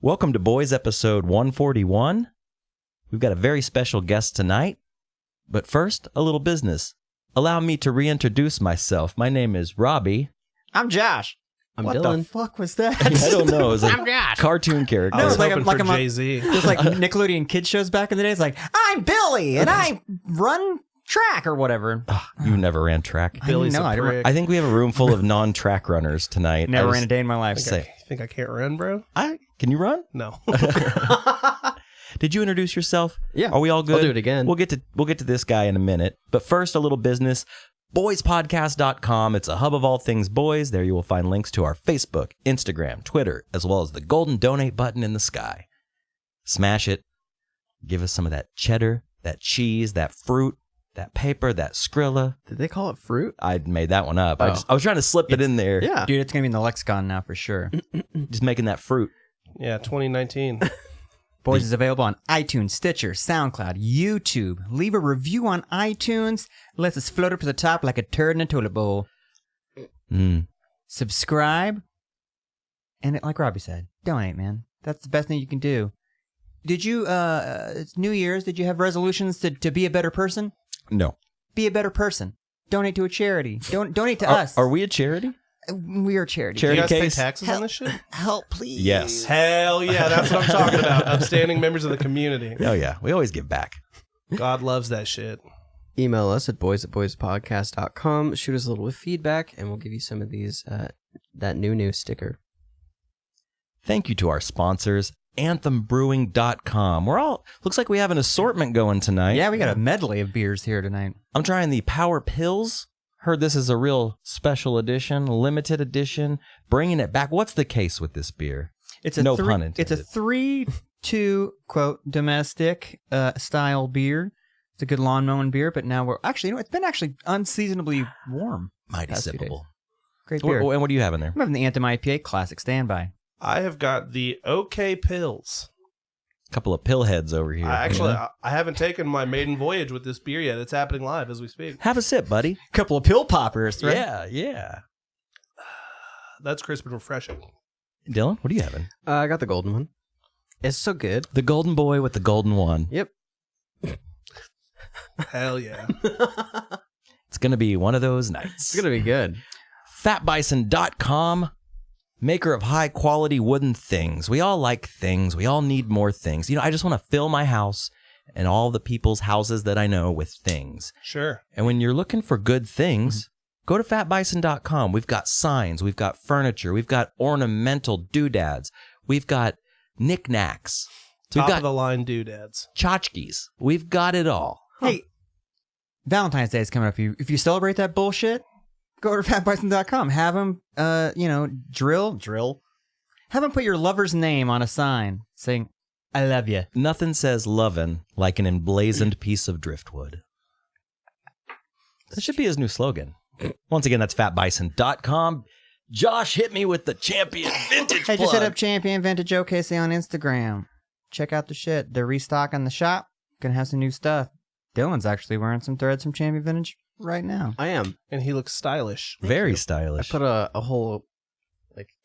Welcome to Boys episode 141. We've got a very special guest tonight. But first, a little business. Allow me to reintroduce myself. My name is Robbie. I'm Josh. I'm what Dylan. What the fuck was that? I don't know. It was I'm Josh. Cartoon character. No, it's like hoping for Jay-Z. It was like Nickelodeon kids shows back in the day. It's like, I'm Billy, and I run track or whatever. You never ran track. Billy's I a don't. prick. I think we have a room full of non-track runners tonight. Never ran a day in my life. Say, Think I can't run, bro? can you run? No. Did you introduce yourself? Yeah. Are we all good? I'll do it again. We'll get to this guy in a minute. But first, a little business. BoysPodcast.com. It's a hub of all things boys. There you will find links to our Facebook, Instagram, Twitter, as well as the golden donate button in the sky. Smash it. Give us some of that cheddar, that cheese, that fruit, that paper, that Skrilla. Did they call it fruit? I made that one up. Oh. I was trying to slip it in there. Yeah. Dude, it's going to be in the lexicon now for sure. Just making that fruit. Yeah, 2019. Boys is available on iTunes, Stitcher, SoundCloud, YouTube. Leave a review on iTunes. Lets us float up to the top like a turd in a toilet bowl. Subscribe. And like Robbie said, donate, man. That's the best thing you can do. Did you, it's New Year's, did you have resolutions to be a better person? No. Be a better person. Donate to a charity. Donate to us. Are we a charity? We are a charity. Do you Charity guys pay case? taxes on this shit? Help, please. Yes. Hell yeah, that's what I'm talking about. Upstanding members of the community. Oh, yeah. We always give back. God loves that shit. Email us at boys@boyspodcast.com. Shoot us a little feedback, and we'll give you some of these, that new sticker. Thank you to our sponsors, AnthemBrewing.com. Looks like we have an assortment going tonight. Yeah, we got a medley of beers here tonight. I'm trying the Power Pills. Heard this is a real special edition, limited edition, bringing it back. What's the case with this beer? It's a No pun intended. It's a 3-2 quote domestic style beer. It's a good lawn mowing beer, but now we're actually, it's been actually unseasonably warm. Mighty Past few days. sippable. Great beer. And what do you have in there? I'm having the Anthem IPA Classic Standby. I have got the OK Pills. A couple of pill heads over here. I haven't taken my maiden voyage with this beer yet. It's happening live as we speak. Have a sip, buddy. Couple of pill poppers, right? Yeah. That's crisp and refreshing. Dylan, what are you having? I got the golden one. It's so good. The golden boy with the golden one. Yep. Hell yeah. It's going to be one of those nights. It's going to be good. FatBison.com, maker of high-quality wooden things. We all like things. We all need more things. I just want to fill my house and all the people's houses that I know with things. Sure. And when you're looking for good things, go to fatbison.com. We've got signs. We've got furniture. We've got ornamental doodads. We've got knickknacks. We've Top got of the line doodads. tchotchkes. We've got it all. Hey, Valentine's Day is coming up. If you celebrate that bullshit, go to fatbison.com. Have them, drill. Have them put your lover's name on a sign saying, I love you. Nothing says lovin' like an emblazoned piece of driftwood. That should be his new slogan. Once again, that's fatbison.com. Josh hit me with the Champion Vintage Hey, plug. just hit up Champion Vintage OKC on Instagram. Check out the shit. They're restocking the shop. Gonna have some new stuff. Dylan's actually wearing some threads from Champion Vintage right now. I am. And he looks stylish. Very I stylish. put a whole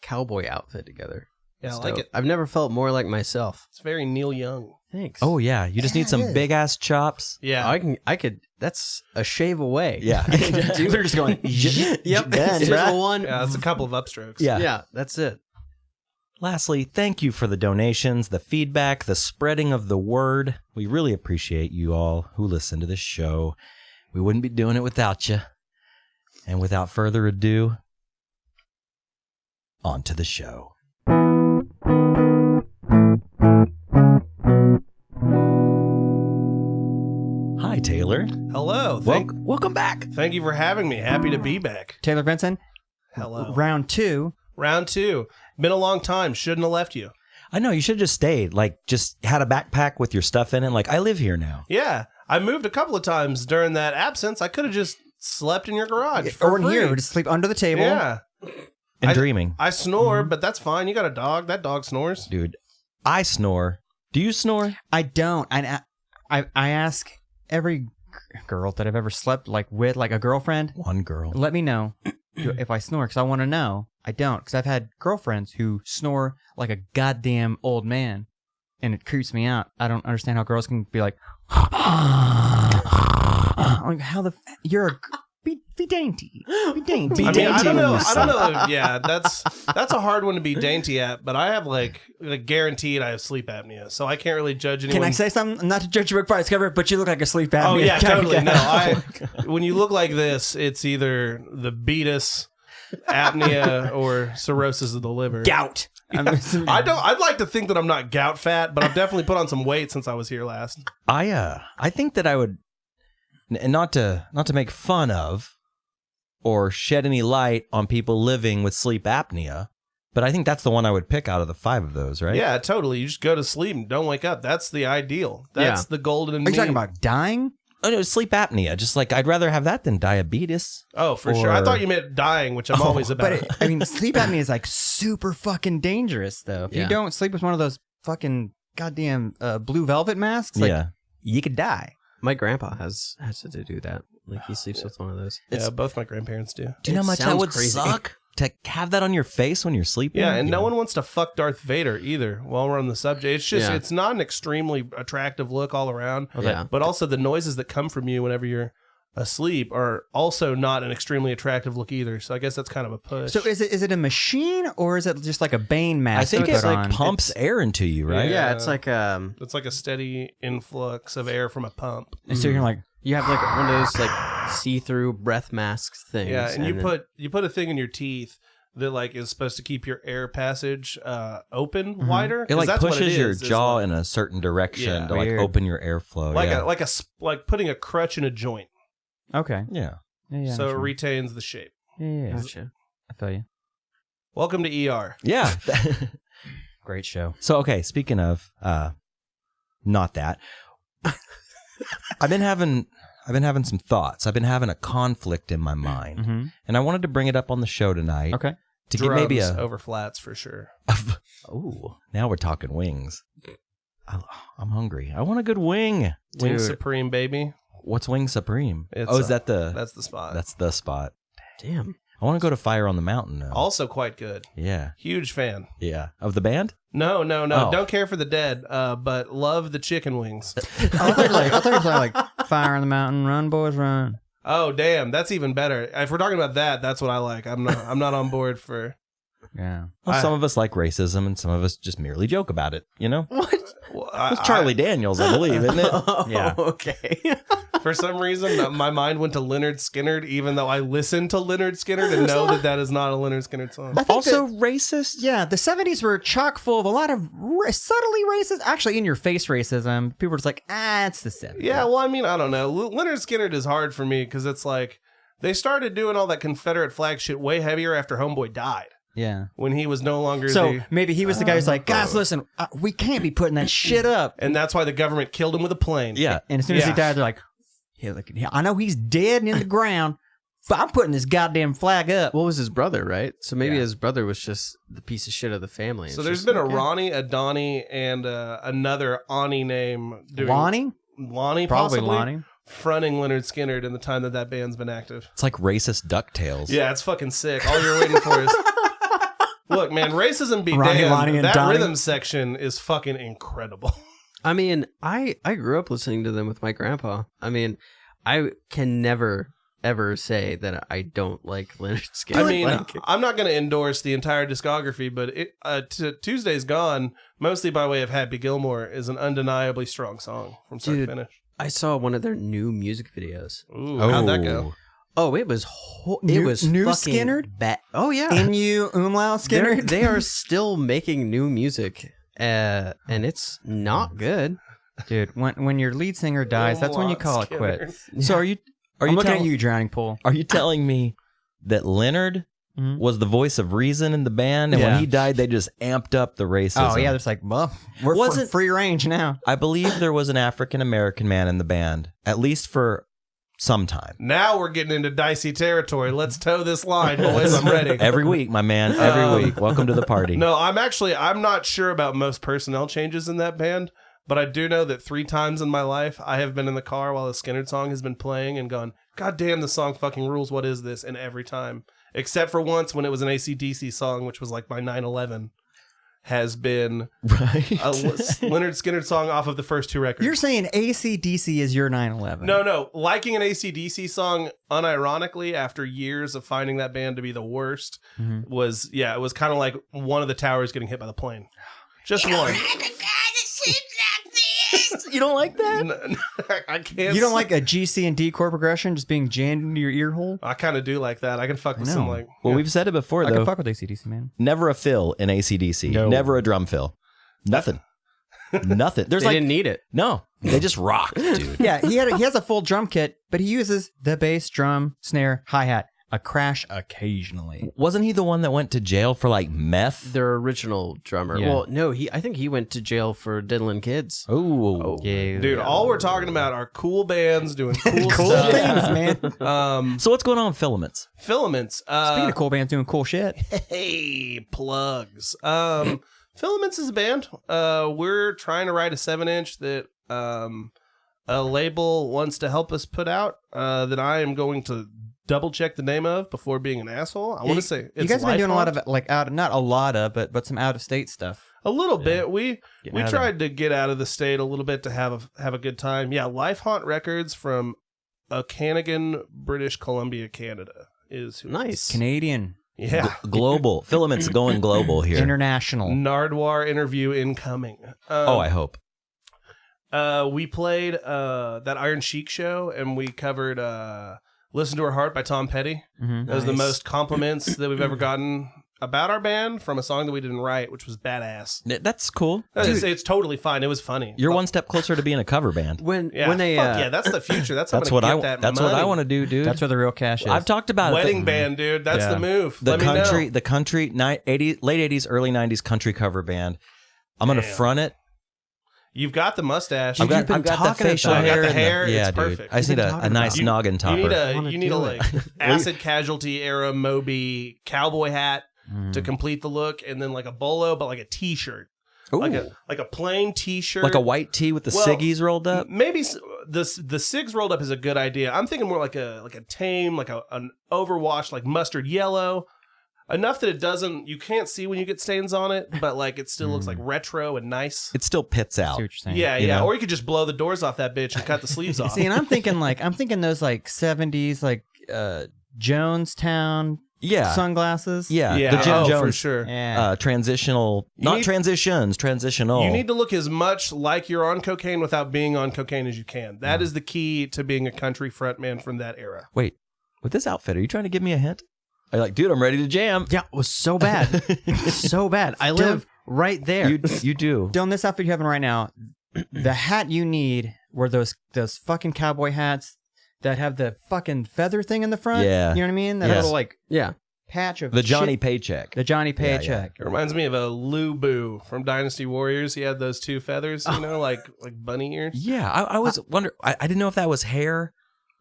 cowboy outfit together. Yeah, I It's like dope. it. I've never felt more like myself. It's very Neil Young. Thanks. Oh, yeah. You just need some big-ass chops. Yeah. I could. That's a shave away. Yeah. They're just going, Yep. Ben, Just bruh. one. Yeah, that's a couple of upstrokes. Yeah. Yeah, that's it. Lastly, thank you for the donations, the feedback, the spreading of the word. We really appreciate you all who listen to this show. We wouldn't be doing it without you. And without further ado, on to the show. Hi, Taylor. Hello. Welcome back. Thank you for having me. Happy to be back. Taylor Vinson, Hello. round 2. Round 2. Been a long time. Shouldn't have left you. I know, you should have just stayed. Just had a backpack with your stuff in it. I live here now. Yeah. I moved a couple of times during that absence. I could have just slept in your garage. Or For in free. here, we just sleep under the table. Yeah. And dreaming. I snore, but that's fine. You got a dog. That dog snores. Dude, I snore. Do you snore? I don't. I ask every girl that I've ever slept with, like a girlfriend, One girl. let me know. if I snore, because I want to know. I don't, because I've had girlfriends who snore like a goddamn old man, and it creeps me out. I don't understand how girls can be like, you're a... Be dainty. Be dainty. I mean, I don't know. when you Yeah, that's a hard one to be dainty at. But I have like guaranteed I have sleep apnea, so I can't really judge anyone. Can I say something? Not to judge your book price cover, but you look like a sleep apnea. Oh yeah, kind of totally. guy. No, when you look like this, it's either the beatus, apnea, or cirrhosis of the liver. Gout. I'd like to think that I'm not gout fat, but I've definitely put on some weight since I was here last. I think that I would, and not to make fun of or shed any light on people living with sleep apnea, but I think that's the one I would pick out of the 5 of those, right? Yeah, totally. You just go to sleep and don't wake up. That's the ideal. That's the golden mean. Are you talking about dying? Oh no, sleep apnea. Just like I'd rather have that than diabetes. Oh, for sure. I thought you meant dying, which I'm always about. But sleep apnea is like super fucking dangerous, though. If you don't sleep with one of those fucking goddamn blue velvet masks, like, you could die. My grandpa has to do that. Like he sleeps with one of those. Yeah, both my grandparents do. Do you know how much that would suck to have that on your face when you're sleeping? Yeah, and no one wants to fuck Darth Vader either while we're on the subject. It's just, it's not an extremely attractive look all around. Yeah. But also the noises that come from you whenever you're asleep are also not an extremely attractive look either. So I guess that's kind of a push. So is it a machine or is it just like a Bane mask? I think it on? pumps air into you, right? Yeah, it's like it's like a steady influx of air from a pump. And so you're like, you have like one of those like see-through breath masks things. Yeah, and you put a thing in your teeth that like is supposed to keep your air passage open wider. It like that's what pushes it your is, jaw like, in a certain direction to like Weird. open your airflow. like putting a crutch in a joint. okay. Yeah. Yeah, So it retains the shape. yeah. Gotcha. I feel you. Welcome to ER. Yeah. Great show. So okay, speaking of not that. I've been having some thoughts. I've been having a conflict in my mind. Mm-hmm. And I wanted to bring it up on the show tonight. Okay. To get maybe Drums a over flats for sure. Oh, now we're talking wings. I'm hungry. I want a good wing. Wing Dude. Supreme, baby. What's Wing Supreme? It's, is that the That's the spot. That's the spot. Damn. I want to go to Fire on the Mountain now. Also quite good. Yeah. Huge fan. Yeah. Of the band? No. Oh. Don't care for the dead, but love the chicken wings. I thought you were like Fire on the Mountain, Run Boys Run. Oh, damn. That's even better. If we're talking about that, that's what I like. I'm not on board for... Yeah. Well, some of us like racism and some of us just merely joke about it, you know? Well, It's Charlie Daniels, I believe, isn't it? Yeah. Okay. For some reason, my mind went to Lynyrd Skynyrd, even though I listen to Lynyrd Skynyrd and know that is not a Lynyrd Skynyrd song. I think Also racist? Yeah, the 70s were chock full of a lot of subtly racist, actually in your face racism. People were just like, it's the 70s. Yeah, well, I mean, I don't know. Lynyrd Skynyrd is hard for me because it's like they started doing all that Confederate flag shit way heavier after Homeboy died. Yeah. When he was no longer So maybe he was the guy who's like, guys, listen, we can't be putting that shit up. and that's why the government killed him with a plane. Yeah. And as soon as he died, they're like, hey, look, I know he's dead and in the ground, but I'm putting this goddamn flag up. What was his brother, right? So maybe his brother was just the piece of shit of the family. So there's been a Ronnie, a Donnie, and another Ani name. Lonnie? Lonnie, Probably possibly? Lonnie. Fronting Lynyrd Skynyrd in the time that band's been active. It's like racist DuckTales. Yeah, it's fucking sick. All you're waiting for is... Look, man, racism be Ronnie, Lonnie, damned. and That Donnie. rhythm section is fucking incredible. I mean, I grew up listening to them with my grandpa. I mean, I can never ever say that I don't like Lynyrd Skynyrd. I mean, Like, I'm not going to endorse the entire discography, but Tuesday's Gone, mostly by way of Happy Gilmore, is an undeniably strong song from start to finish. I saw one of their new music videos. Ooh, how'd that go? Oh, it was New fucking Skynyrd? Oh yeah, N-U umlaut Skynyrd? they are still making new music, and it's not good. Dude, when your lead singer dies, that's when you call it quits. So are you I'm looking tell- at you, Drowning Pool. Are you telling me that Leonard was the voice of reason in the band, and when he died, they just amped up the racism? Oh, yeah, it's like, well, we're Wasn't- free range now. I believe there was an African American man in the band, at least for some time. Now we're getting into dicey territory. Let's toe this line, boys. I'm ready. Every week, my man. Every week. Welcome to the party. No, I'm not sure about most personnel changes in that band, but I do know that 3 times in my life, I have been in the car while a Skynyrd song has been playing and gone, God damn, the song fucking rules. What is this? And every time except for once when it was an AC/DC song, which was like my 9/11, has been Right. a Leonard Skynyrd song off of the first 2 records. You're saying AC/DC is your 9/11? No. Liking an AC/DC song unironically after years of finding that band to be the worst was, it was kind of like one of the towers getting hit by the plane. Just one. You don't like that? I can't. You don't like a G, C, and D chord progression just being jammed into your ear hole? I kind of do like that. I can fuck with I know. some like. Well, yeah. we've said it before, I though. can fuck with AC/DC, man. Never a fill in AC/DC. No. Never a drum fill. Nothing. Nothing. There's They didn't need it. no. They just rock, dude. Yeah, he has a full drum kit, but he uses the bass, drum, snare, hi-hat, a crash occasionally. Wasn't he the one that went to jail for like meth? Their original drummer. Yeah. Well, no, I think he went to jail for diddling kids. Oh, Yeah, Dude, all we're talking about are cool bands doing cool, cool stuff. things, man. So what's going on with Filaments? Filaments. Speaking of cool bands doing cool shit, Hey, plugs. Filaments is a band. We're trying to write a 7-inch that a label wants to help us put out that I am going to double check the name of before being an asshole. I want to say it's you guys have been doing a lot Lifehaunt. of like not a lot of, but some out of state stuff. A little bit. We Getting out of tried to get out of the state a little bit to have a good time. Yeah, Lifehaunt Records from Okanagan, British Columbia, Canada is who. Nice. Canadian, Yeah. Global. Filaments going global here. international. Nardwar interview incoming. I hope. We played that Iron Chic show and we covered Listen to Her Heart by Tom Petty. Mhm. That was the Nice. most compliments that we've ever gotten about our band from a song that we didn't write, which was badass. That's cool. It's totally fine. It was funny. You're one step closer to being a cover band. When Yeah, when they fuck yeah, that's the future. That's how That's I'm what gonna I. get that That's what I money. want to do, dude. That's where the real cash is. I've talked about Wedding it. band, dude. That's Yeah. the move. The Let me country, know. the country, late '80s, early '90s country cover band. I'm gonna Damn. front it. You've got the mustache. Dude, you've been I've got talking the facial about it. hair. I got the and hair, yeah, it's dude. perfect. I just need You've been a talking nice about noggin topper. You wanna need a do like acid casualty era Moby cowboy hat to complete the look, and then like a bolo, but like a t-shirt, Ooh. like a plain t-shirt, like a white tee with the Well, ciggies rolled up. Maybe the cigs rolled up is a good idea. I'm thinking more like a tame, like an overwashed, like mustard yellow, enough that it doesn't. You can't see when you get stains on it, but like it still looks like retro and nice. It still pits I out. see what you're saying. Yeah, You yeah. know? Or you could just blow the doors off that bitch and cut the sleeves off. See, and I'm thinking those like 70s like Jonestown Yeah, sunglasses. yeah. Yeah, The Jim oh, for Jones sure. Yeah. transitional, You not need- transitions, transitional. You need to look as much like you're on cocaine without being on cocaine as you can. That is the key to being a country frontman from that era. Wait, with this outfit, are you trying to give me a hint? Are you like, dude, I'm ready to jam? Yeah, it was so bad. So bad. I live right there. You do. Dylan, this outfit you have on right now, the hat you need were those fucking cowboy hats that have the fucking feather thing in the front. Yeah. You know what I mean? That Yes. little like yeah. patch of The Johnny shit. Paycheck. The Johnny Yeah, yeah. Paycheck. It reminds me of a Lu Bu from Dynasty Warriors. He had those two feathers, you know, like bunny ears. Yeah, I was wondering. I didn't know if that was hair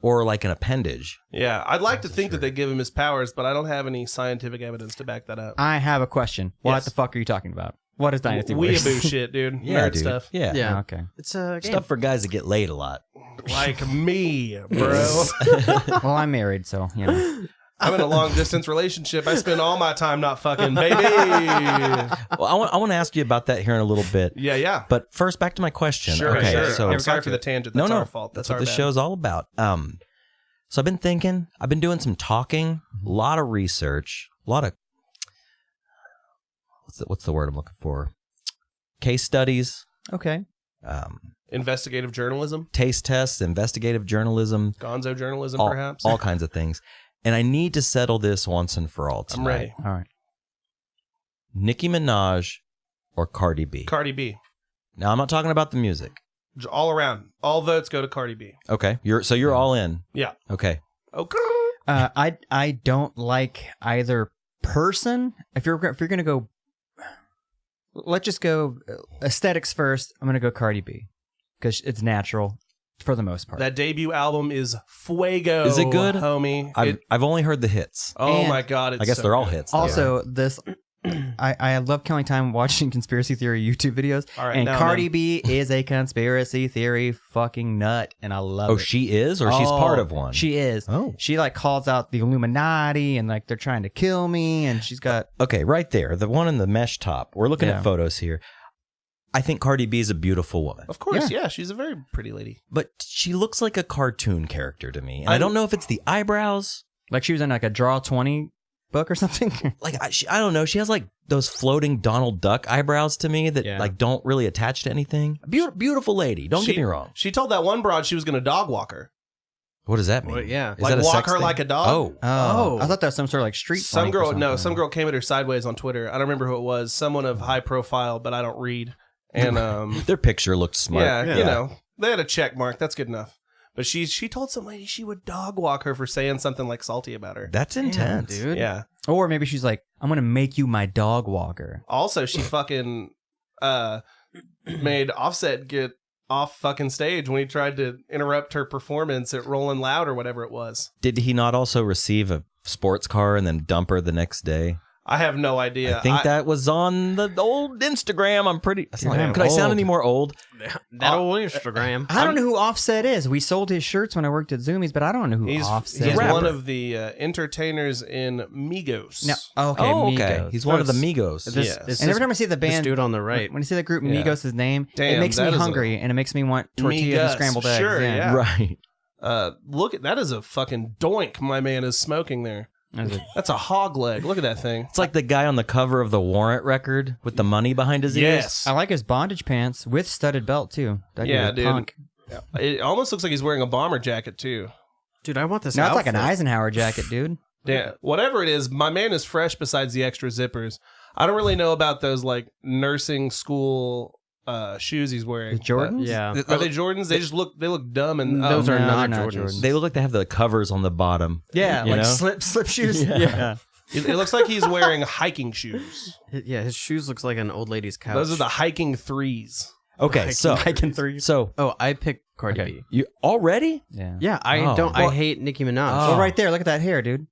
or like an appendage. Yeah, I'd like to think that they give him his powers, but I don't have any scientific evidence to back that up. I have a question. What Yes. the fuck are you talking about? What is Dynasty Warriors? Weeaboo shit, dude. Yeah, Nerd dude. stuff. Yeah, Yeah. Oh, okay. It's a game. stuff for guys that get laid a lot. Like me, bro. Well, I'm married, so you know. I'm in a long distance relationship. I spend all my time not fucking, baby. Well, I want to ask you about that here in a little bit. Yeah, yeah. But first, back to my question. Sure, okay, sure. so I'm sorry for the tangent. That's our fault. That's That's what our this bad. show's all about. So I've been thinking. I've been doing some talking, a lot of research, a lot of what's the word I'm looking for? Case studies, Okay. Investigative journalism, taste tests, investigative journalism, gonzo journalism, all, perhaps. all kinds of things. And I need to settle this once and for all tonight. I'm ready. All right. Nicki Minaj or Cardi B? Cardi B. Now I'm not talking about the music. All around. All votes go to Cardi B. Okay, you're all in. Yeah. Okay. Okay. I don't like either person. If you're gonna go, let's just go aesthetics first. I'm gonna go Cardi B because it's natural for the most part. That debut album is fuego. Is it good? homie? I've only heard the hits. Oh And- my god! It's I guess so they're all good. hits. also, this I love killing time watching conspiracy theory YouTube videos. All right, and now Cardi then. B is a conspiracy theory fucking nut, and I love it. Oh, she is, or she's part of one. She is. Oh. She like calls out the Illuminati and like they're trying to kill me, and she's got. Okay, right there, the one in the mesh top. We're looking at photos here. I think Cardi B is a beautiful woman. Of course, yeah, she's a very pretty lady. But she looks like a cartoon character to me. And I don't know if it's the eyebrows. Like she was in like a Draw 20 book or something. Like, I don't know. She has like those floating Donald Duck eyebrows to me that like don't really attach to anything. Beautiful lady. Don't get me wrong. She told that one broad she was going to dog walk her. What does that mean? Well, yeah. Is Like that a walk sex her thing? like a dog? Oh. I thought that was some sort of like street Some slang or girl, no, something. some girl came at her sideways on Twitter. I don't remember who it was. Someone of high profile, but I don't read. And Their picture looked smart. yeah, you know, they had a check mark. That's good enough. But she told some lady she would dog walk her for saying something like salty about her. That's intense. dude. Yeah. Or maybe she's like, I'm going to make you my dog walker. Also, she fucking made Offset get off fucking stage when he tried to interrupt her performance at Rollin' Loud or whatever it was. Did he not also receive a sports car and then dump her the next day? I have no idea. I think that was on the old Instagram. I'm pretty. damn Could I sound old. any more old? That old Instagram. I don't know who Offset is. We sold his shirts when I worked at Zoomies, but I don't know who He's Offset he's is. one of the entertainers in Migos. No. Okay, Okay. Migos. He's one of the Migos. Yes. And every time I see the This band, dude on the right. when I see the group Yeah. Migos' name, Damn, it makes me that is hungry and it makes me want tortillas and Migos, scrambled eggs. sure, yeah. Right. Look at that is a fucking doink my man is smoking there. That's it. That's a hog leg. Look at that thing. It's like the guy on the cover of the Warrant record with the money behind his ears. Yes. I like his bondage pants with studded belt too. That Yeah, dude. dude. Punk. It almost looks like he's wearing a bomber jacket too. Dude, I want this No, it's outfit. like an Eisenhower jacket, dude. Yeah, whatever it is, my man is fresh besides the extra zippers. I don't really know about those like nursing school shoes he's wearing. The Jordans? Yeah. Are they Jordans? They look dumb and Those are no, not they're not Jordans. Jordans. They look like they have the covers on the bottom. Yeah, You like know? slip shoes. Yeah. It looks like he's wearing hiking shoes. Yeah, his shoes looks like an old lady's couch. Those are the hiking threes. Okay, so Hiking three. so I picked Cardi okay, B. you already? Yeah. Yeah, I Oh. don't. Well- I hate Nicki Minaj. Oh. Well, right there, look at that hair, dude.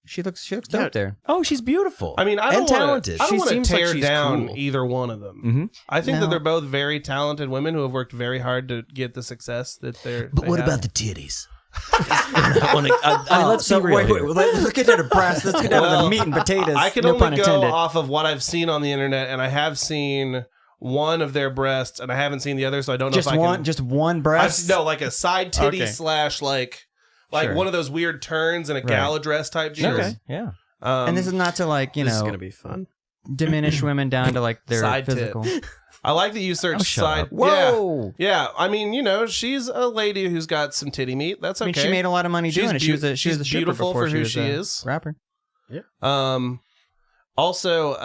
She looks dope there. Oh, she's beautiful. I mean, I and don't wanna, talented. I don't She want to seems like tear she's down cool. either one of them. Mhm. I think No. that they're both very talented women who have worked very hard to get the success that they're. But they what have. about the titties? Let's be real here. let's get down to brass. Let's get down to the Well, meat and potatoes. I can no only pun go intended. off of what I've seen on the internet, and I have seen one of their breasts, and I haven't seen the other, so I don't know Just if I one, can. just one breast. No, like a side titty Okay. slash like Sure. one of those weird turns and a gala dress type deals. Okay, yeah. And this is not to like This is gonna be fun. diminish women down to like their Side tit. physical. I like that you search shut side. up. Whoa! Yeah. I mean, you know, she's a lady who's got some titty meat. That's I okay. mean, she made a lot of money She's doing it. She was a she's stripper beautiful before for she who was she a is. rapper. Also,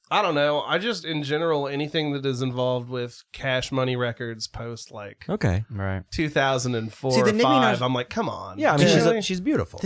I don't know. I just, in general, anything that is involved with Cash Money Records post like Okay. Right. 2004 See, the or Nicki 5, Minaj- I'm like, come on. Yeah, I mean, Really? she's beautiful.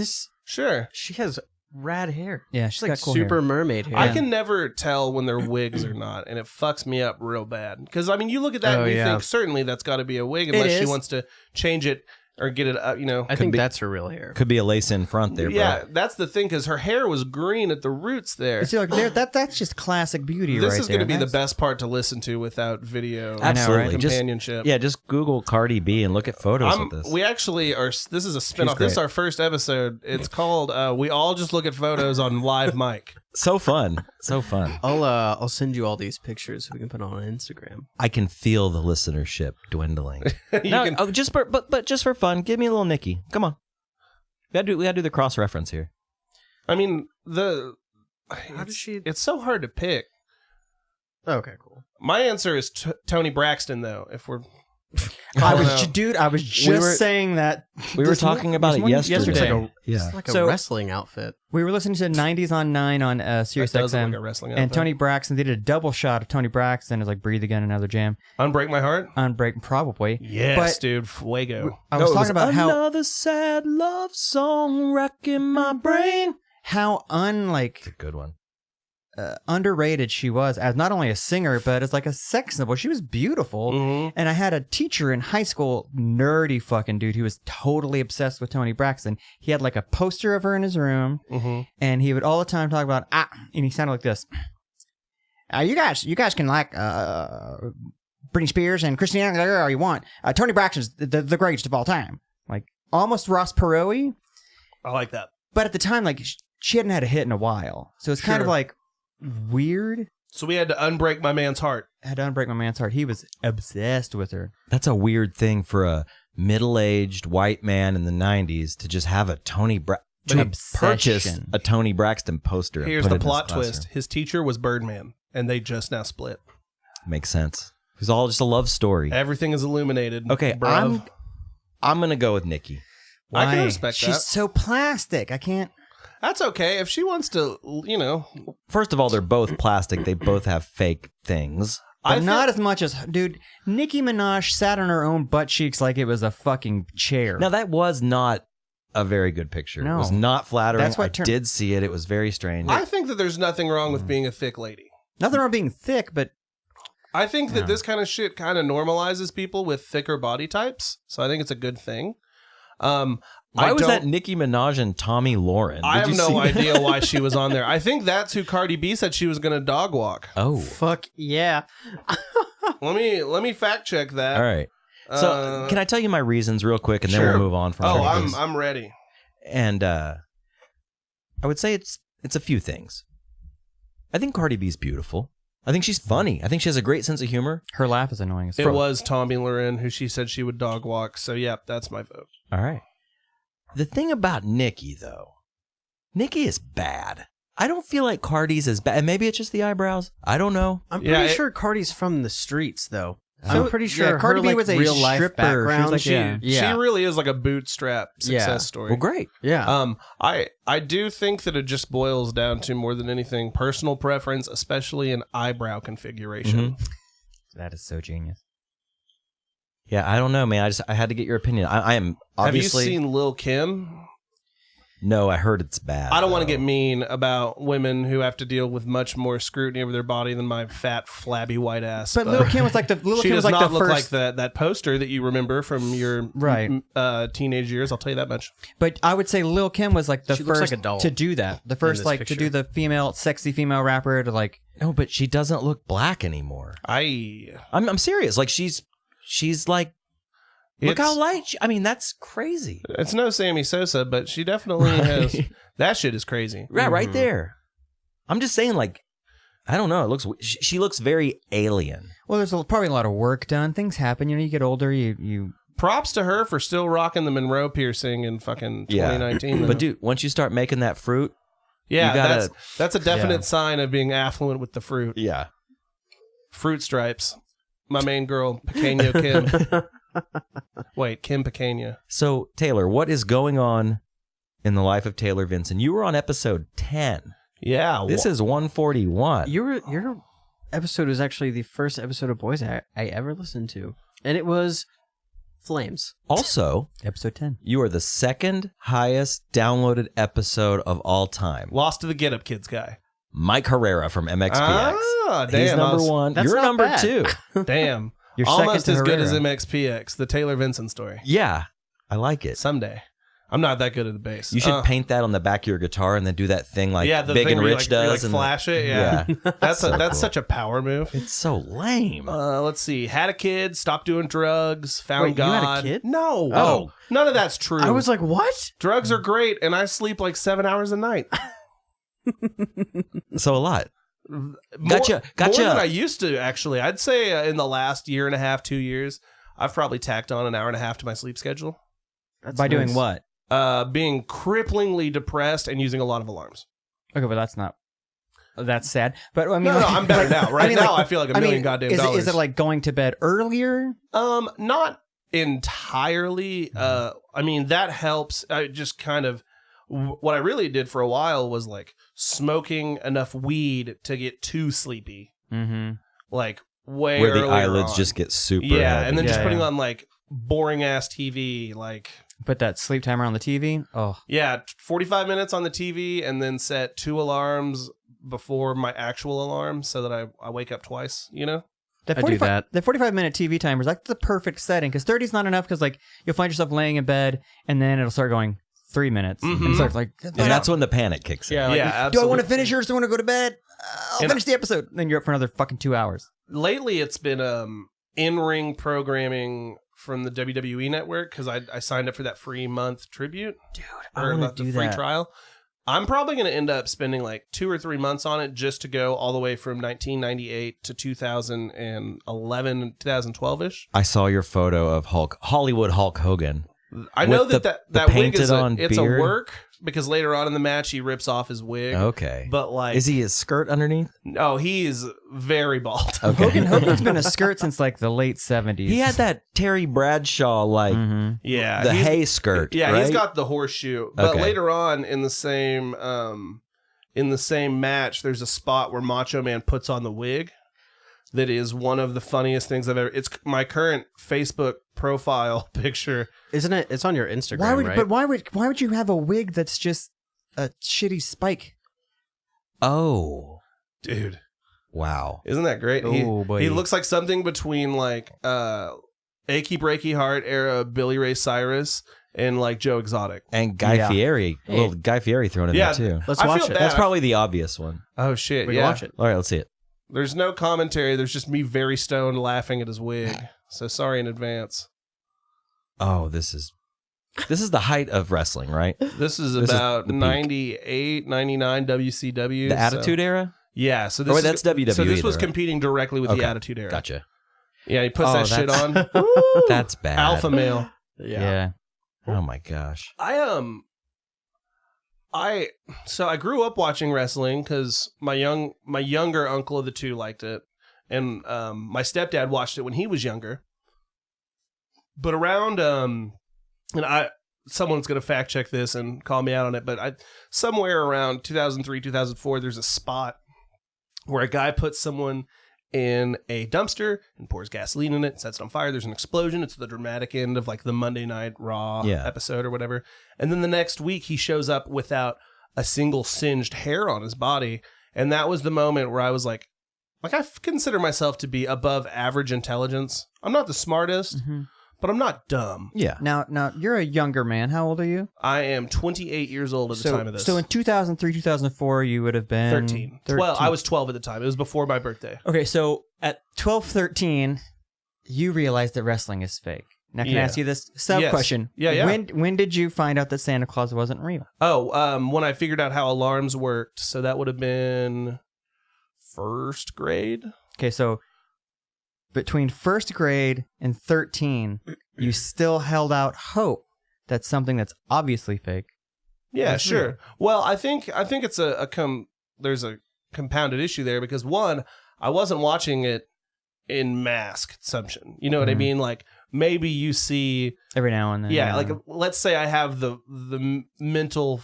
Sure. She has rad hair. Yeah, She's she's like got cool super hair. mermaid hair. I can never tell when they're wigs or not, and it fucks me up real bad. Because, I mean, you look at that Oh, and you yeah. think, certainly that's got to be a wig unless she is. wants to change it or get it up, you know. I think be- that's her real hair. Could be a lace in front there, Yeah, bro. that's the thing, because her hair was green at the roots there. See, like that's just classic beauty. This right is going to there. be the That's- best part to listen to without video Absolutely. right? Just companionship. yeah, just Google Cardi B and look at photos of this. We actually are. This is a spinoff. great. This is our first episode. It's called "We All Just Look at Photos on Live Mic." So fun. So fun. I'll send you all these pictures so we can put on Instagram. I can feel the listenership dwindling. You No, can- oh, just for but just for fun, give me a little Nicki. Come on. We gotta do the cross reference here. I mean, How does she? It's so hard to pick. Okay, cool. My answer is Tony Braxton, though. If we're, I don't was, know. dude. I was just were- saying that. We were talking about it yesterday. It's Yeah. like a So- wrestling outfit. We were listening to 90s on 9 on Sirius That does look XM. like a wrestling and outfit. Tony Braxton, they did a double shot of Tony Braxton. It was like Breathe Again, Another Jam. Unbreak My Heart. On break, probably. Yes, But- dude. Fuego. I was talking about another sad love song rocking my brain. how It's a good one. underrated she was as not only a singer, but as like a sex symbol. She was beautiful. Mhm. And I had a teacher in high school, nerdy fucking dude, who was totally obsessed with Toni Braxton. He had like a poster of her in his room, and he would all the time talk about, and he sounded like this. You guys can like Britney Spears and Christina Aguilera all you want. Toni Braxton's the greatest of all time. Like almost Ross Perot-y. I like that. But at the time, like she hadn't had a hit in a while. So it's kind of Sure. like weird. So we had to unbreak my man's heart. I had to unbreak my man's heart. He was obsessed with her. That's a weird thing for a middle-aged white man in the 90s to just have a purchase a Toni Braxton poster. and Here's put the it in his plot classroom. twist. His teacher was Birdman, and they just now split. Makes sense. It was all just a love story. Everything is illuminated. Okay, bruv. I'm gonna go with Nicki. I can Why? respect She's that. so plastic. I can't. That's okay. If she wants to, First of all, they're both plastic. They both have fake things. But not as much as, dude, Nicki Minaj sat on her own butt cheeks like it was a fucking chair. Now, that was not a very good picture. No. It was not flattering. That's what I did see it. It was very strange. I think that there's nothing wrong with being a thick lady. Nothing wrong with being thick, but I think that this kind of shit kind of normalizes people with thicker body types. So I think it's a good thing. Why was that Nicki Minaj and Tommy Lauren? I Did you have see no that? idea why she was on there. I think that's who Cardi B said she was going to dog walk. Oh, Fuck yeah. Let me fact check that. all right. So can I tell you my reasons real quick, and then Sure. we'll move on from Oh, all this? I'm ready. And I would say it's a few things. I think Cardi B's beautiful. I think she's funny. I think she has a great sense of humor. her laugh is annoying as It fuck. was Tommy Loren who she said she would dog walk. So yeah, that's my vote. All right. The thing about Nicki, though, Nicki is bad. I don't feel like Cardi's as bad. And maybe it's just the eyebrows. I don't know. I'm Yeah, pretty it- sure Cardi's from the streets, though. So, I'm pretty sure yeah, Cardi her, B like, was a real life stripper. She was background. like, She yeah. she really is like a bootstrap success Yeah. story. Well, great. Yeah. I do think that it just boils down to more than anything personal preference, especially in eyebrow configuration. That is so genius. Yeah, I don't know, man. I had to get your opinion. I am obviously. Have you seen Lil' Kim? No, I heard it's bad. I don't want to though. get mean about women who have to deal with much more scrutiny over their body than my fat, flabby white ass. But Lil' Kim was like the she Kim does was like not the look first. like that poster that you remember from your Right. teenage years. I'll tell you that much. But I would say Lil' Kim was like the She looks first like a doll to do that. The first this like to picture. do the sexy female rapper to like. No, but she doesn't look black anymore. I'm serious. Like she's like. Look It's- how light. That's crazy. It's no Sammy Sosa, but she definitely has. That shit is crazy. Yeah, right there. I'm just saying, like, I don't know. It looks. She looks very alien. Well, there's probably a lot of work done. Things happen. You get older. You. Props to her for still rocking the Monroe piercing in fucking 2019. But dude, once you start making that fruit, yeah, you gotta- that's a definite Yeah. sign of being affluent with the fruit. yeah. Fruit stripes. My main girl, Pequeño Kim. Wait, Kim Pequeña. So Taylor, what is going on in the life of Taylor Vinson? You were on episode 10. Yeah. This is 141. Your episode was actually the first episode of Boys I ever listened to. And it was Flames. Also, Episode 10. you are the second highest downloaded episode of all time. Lost to the Get Up Kids guy. Mike Herrera from MXPX. Ah, damn. He's I number was- one. That's You're not number bad. 2. Damn. You're Almost second as to good as Herrera. MXPX, the Taylor Vinson story. Yeah, I like it. Someday. I'm not that good at the bass. You should paint that on the back of your guitar and then do that thing like the Big thing and where you, Rich like, you, does. like, and flash it. Yeah. That's So cool. such a power move. It's so lame. Let's see. Had a kid, stopped doing drugs, found Wait, you had a God. kid? No. Oh. None of that's true. I was like, what? drugs are great, and I sleep like 7 hours a night. So a lot. More Gotcha. than I used to, actually. I'd say in the last year and a half, 2 years, I've probably tacked on an hour and a half to my sleep schedule. That's By doing nice. what? Being cripplingly depressed and using a lot of alarms. Okay, but that's not. That's sad. But I mean, No, I'm better now. Right now, I feel like a million goddamn is dollars. it like going to bed earlier? Not entirely. That helps. I just kind of what I really did for a while was like smoking enough weed to get too sleepy, Mm-hmm. like way Where the earlier eyelids on. just get super yeah, heavy. and then just Yeah, putting yeah. on like boring ass TV, like Put that sleep timer on the TV. Oh, 45 minutes on the TV, and then set 2 alarms before my actual alarm so that I wake up twice, you know? The I do that. The 45-minute TV timer is like the perfect setting because 30 is not enough because like you'll find yourself laying in bed and then it'll start going 3 minutes. Mhm. And start like, And that's when the panic kicks in. yeah, like, Yeah, do I absolutely. want to finish yours? Do I want to go to bed? I'll And- finish the episode. Then you're up for another fucking 2 hours. Lately, it's been in-ring programming from the WWE Network because I signed up for that free month tribute. Dude, Or the free trial. I'm probably going to end up spending like 2 or 3 months on it just to go all the way from 1998 to 2011, 2012-ish. I saw your photo of Hollywood Hulk Hogan. I know With that the wig is painted-on it's a beard? work because later on in the match he rips off his wig. Okay. But like, Is he his skirt underneath? No, he is very bald. Okay. Hogan's been a skirt since like the late 70s. He had that Terry Bradshaw like Mhm. Yeah, the he's- hay skirt. Yeah, right? he's got the horseshoe. But Okay. later on in the same match, there's a spot where Macho Man puts on the wig. That is one of the funniest things I've ever. It's my current Facebook profile picture. Isn't it? It's on your Instagram, right? But why would you have a wig that's just a shitty spike? Oh, Dude, wow. isn't that great? Oh, boy. He looks like something between like Achy Breaky Heart era Billy Ray Cyrus and like Joe Exotic. And Guy Yeah. Fieri. A little Guy Fieri thrown in Yeah, there too. Let's I watch feel it. bad. That's probably the obvious one. Oh shit! We yeah, can watch it. All right, let's see it. There's no commentary. There's just me very stoned laughing at his wig. So sorry in advance. Oh, this is the height of wrestling, right? This is This is about the peak. 98, 99 WCW. The Attitude Era? Yeah. So this Oh, wait, is- that's WWE. So this was though, right? competing directly with Okay. the Attitude Era. Gotcha. Yeah, he puts Oh, that shit on. That's bad. Alpha male. Yeah. Oh my gosh. I grew up watching wrestling because my younger uncle of the two liked it, and my stepdad watched it when he was younger. But around someone's gonna fact check this and call me out on it, but somewhere around 2003 2004, there's a spot where a guy puts someone in a dumpster and pours gasoline in it, sets it on fire. There's an explosion. It's the dramatic end of like the Monday Night Raw episode or whatever. And then the next week he shows up without a single singed hair on his body. And that was the moment where I was like I consider myself to be above average intelligence. I'm not the smartest, Mhm. but I'm not dumb. Yeah. Now you're a younger man. How old are you? I am 28 years old at the time of this. So in 2003, 2004, you would have been 13. 12. I was 12 at the time. It was before my birthday. Okay, so at 12, 13, you realized that wrestling is fake. Now, can I Yeah. ask you this sub-question? Yes. Yeah. When did you find out that Santa Claus wasn't real? Oh, when I figured out how alarms worked. So that would have been first grade. Okay, so between first grade and 13, you still held out hope that something that's obviously fake. Yeah, That's sure. real. Well, I think it's there's a compounded issue there because one, I wasn't watching it in mass consumption. You know what I Mhm. mean? Like maybe you see, Every now and then. yeah, like let's say I have the mental,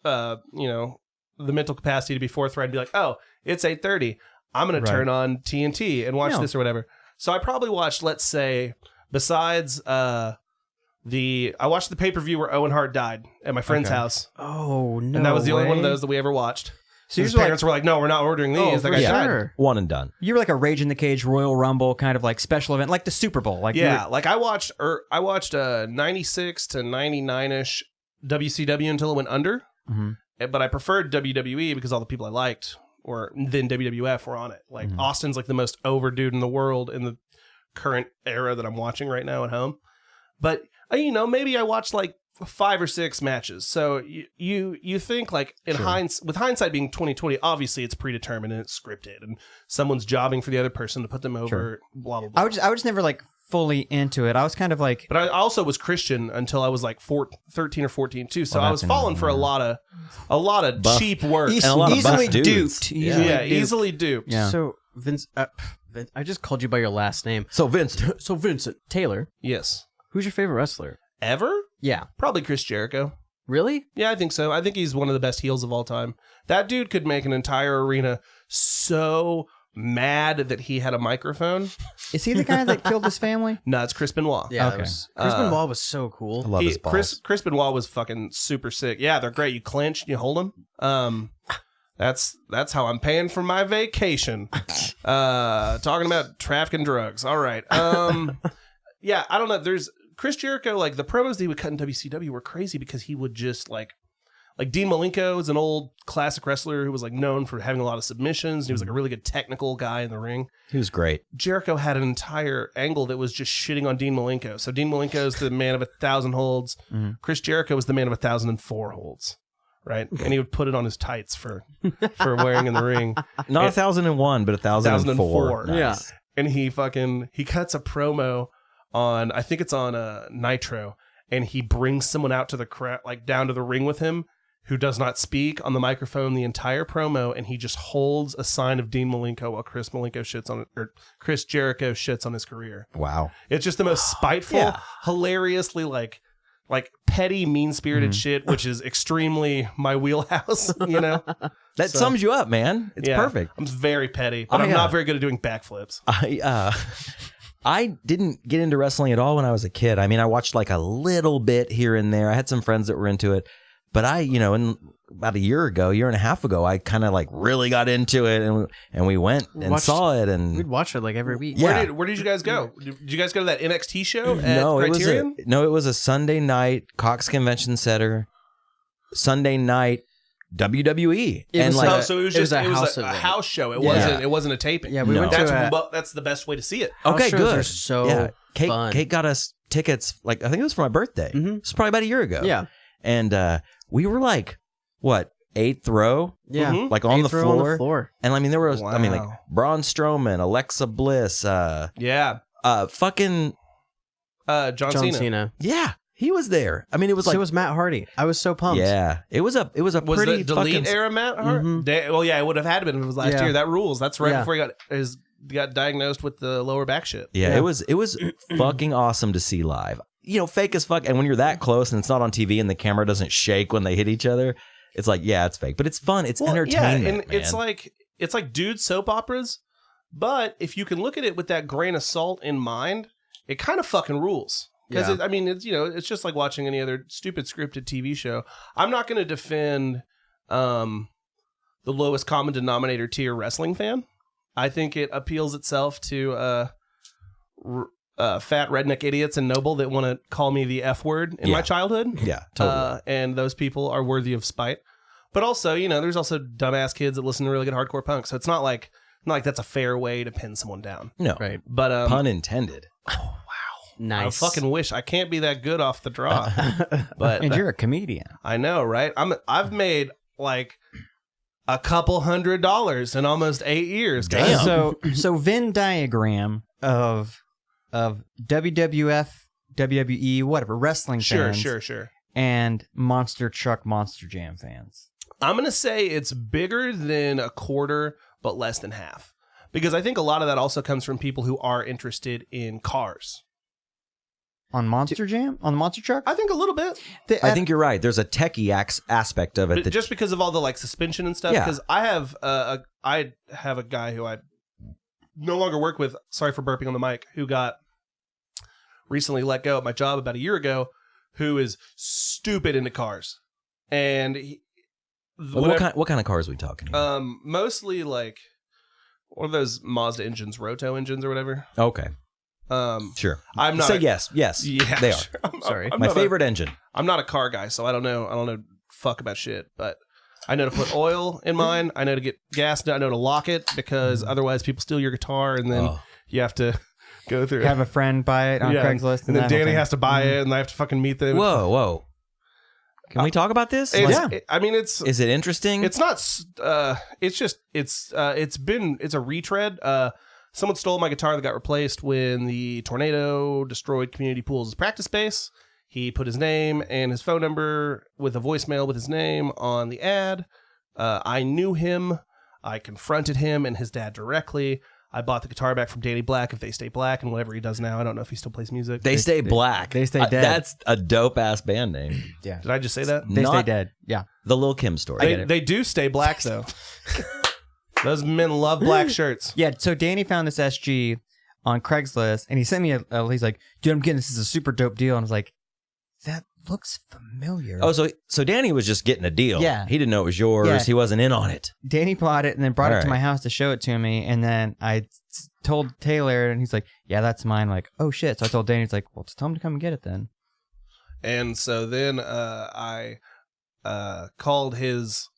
the mental capacity to be forthright and be like, oh, it's 8:30. I'm gonna Right. turn on TNT and watch No. this or whatever. So I probably watched, let's say, besides I watched the pay-per-view where Owen Hart died at my friend's Okay. house. Oh no! And that was the only one of way. those that we ever watched. So His you're like, parents were like, no, we're not ordering these. Oh, That for guy died. sure. One and done. you were like a Rage in the Cage Royal Rumble kind of like special event, like the Super Bowl. Like you Yeah, were- like I watched 96 to 99-ish WCW until it went under. Mhm. But I preferred WWE because all the people I liked or then WWF were on it. Like Mhm. Austin's like the most over dude in the world in the current era that I'm watching right now at home. But maybe I watched like 5 or 6 matches. So you think like with hindsight being 2020, obviously it's predetermined and it's scripted and someone's jobbing for the other person to put them over. Sure. Blah blah blah. I was just never like fully into it. I was kind of like, But I also was Christian until I was like 13 or 14 too. So Well, I was that's falling enough, for a yeah. lot of Buff. cheap work. And a lot of easily buff dudes. duped. Yeah. Easily Yeah, duped. easily duped. Yeah. So Vince, I just called you by your last name. So Vince, So Vincent Taylor, Yes. who's your favorite wrestler? Ever? Yeah, Probably Chris Jericho. really? Yeah, I think so. I think he's one of the best heels of all time. That dude could make an entire arena so mad that he had a microphone. Is he the guy that killed his family? No, it's Chris Benoit. Yeah, Okay. Chris Uh, Benoit was so cool. I love his balls. Chris Benoit was fucking super sick. Yeah, they're great. You clinch, you hold them. That's how I'm paying for my vacation. Talking about trafficking drugs. All right. Yeah, I don't know. There's Chris Jericho, like the promos that he would cut in WCW were crazy because he would just like Dean Malenko is an old classic wrestler who was like known for having a lot of submissions. He was like a really good technical guy in the ring. He was great. Jericho had an entire angle that was just shitting on Dean Malenko. So Dean Malenko is the man of 1,000 holds. Chris Jericho was the man of 1,004 holds. Right, and he would put it on his tights for wearing in the ring. Not 1,001, but 1,004. Nice. Yeah. And he cuts a promo on, I think it's on Nitro, and he brings someone out to the crowd, like down to the ring with him, who does not speak on the microphone the entire promo, and he just holds a sign of Dean Malenko while Chris Jericho shits on his career. Wow, it's just the most spiteful, hilariously like petty, mean-spirited shit, which is extremely my wheelhouse, you know? That sums you up, man. It's perfect. I'm very petty, but I'm not very good at doing backflips. I didn't get into wrestling at all when I was a kid. I mean, I watched like a little bit here and there. I had some friends that were into it, but about a year and a half ago, I kind of like really got into it, and we went and saw it, and we'd watch it like every week. Yeah. Where did you guys go? Did you guys go to that NXT show at No, Criterion? it was a Sunday night Cox Convention Center, Sunday night WWE, So it was a house show. It wasn't a taping. Yeah, we went to that's the best way to see it. Okay, shows good. Are so fun. Kate got us tickets. Like I think it was for my birthday. Mm-hmm. It's probably about a year ago. Yeah, and we were like, what, 8th row? Yeah, like on the floor. And I mean, there was, like Braun Strowman, Alexa Bliss, fucking John Cena. Yeah, he was there. I mean, it was like, so was Matt Hardy. I was so pumped. Yeah, it was a pretty the Delete era Matt Hardy? Mm-hmm. Well, yeah, it would have had been if it was last year. That rules. That's right before he got diagnosed with the lower back shit. Yeah, it was fucking awesome to see live. You know, fake as fuck. And when you're that close and it's not on TV and the camera doesn't shake when they hit each other, it's like, yeah, it's fake, but it's fun. It's entertainment. Yeah, and man. it's like dude soap operas, but if you can look at it with that grain of salt in mind, it kind of fucking rules. Because it's just like watching any other stupid scripted TV show. I'm not going to defend the lowest common denominator tier wrestling fan. I think it appeals itself to fat redneck idiots and noble that want to call me the F word in my childhood. Yeah, totally. And those people are worthy of spite. But also, there's also dumbass kids that listen to really good hardcore punk. So it's not like that's a fair way to pin someone down. No, right. But pun intended. Oh wow, nice. I fucking wish I can't be that good off the draw. But And you're a comedian. I know, right? I've made like a couple $100 in almost 8 years. Guys. So Venn diagram of WWF, WWE, whatever, wrestling fans. Sure. And Monster Truck, Monster Jam fans. I'm going to say it's bigger than a quarter, but less than half. Because I think a lot of that also comes from people who are interested in cars. On Monster Jam? On Monster Truck? I think a little bit. I think you're right. There's a techie aspect of it. But just because of all the like suspension and stuff. Because I have a guy who I no longer work with, sorry for burping on the mic, who got recently let go at my job about a year ago, who is stupid into cars. And what kind of cars are we talking about? Mostly like one of those Mazda engines, Roto engines or whatever. Okay. Sure. I'm not. Say yes. Yes. Yeah, they are. Sure. Sorry. My favorite engine. I'm not a car guy, so I don't know fuck about shit, but I know to put oil in mine. I know to get gas. I know to lock it because otherwise people steal your guitar and then you have to go through. Have a friend buy it on Craigslist, and then Danny has to buy it, and I have to fucking meet them. Whoa. Can we talk about this? Is it interesting? It's not. It's a retread. Someone stole my guitar that got replaced when the tornado destroyed Community Pool's practice space. He put his name and his phone number with a voicemail with his name on the ad. I knew him. I confronted him and his dad directly. I bought the guitar back from Danny Black, If They Stay Black, and whatever he does now. I don't know if he still plays music. They Stay Black. They Stay Dead. That's a dope ass band name. Yeah. Did I just say that? They Stay Dead. Yeah. The Lil' Kim story. They do stay black though. Those men love black shirts. Yeah. So Danny found this SG on Craigslist, and he sent me he's like, dude, I'm getting this is a super dope deal, and I was like, looks familiar. Oh, so Danny was just getting a deal. Yeah. He didn't know it was yours. Yeah. He wasn't in on it. Danny bought it and then brought All it to right. my house to show it to me. And then I told Taylor, and he's like, yeah, that's mine. Like, oh, shit. So I told Danny, he's like, well, just tell him to come and get it then. And so then I called his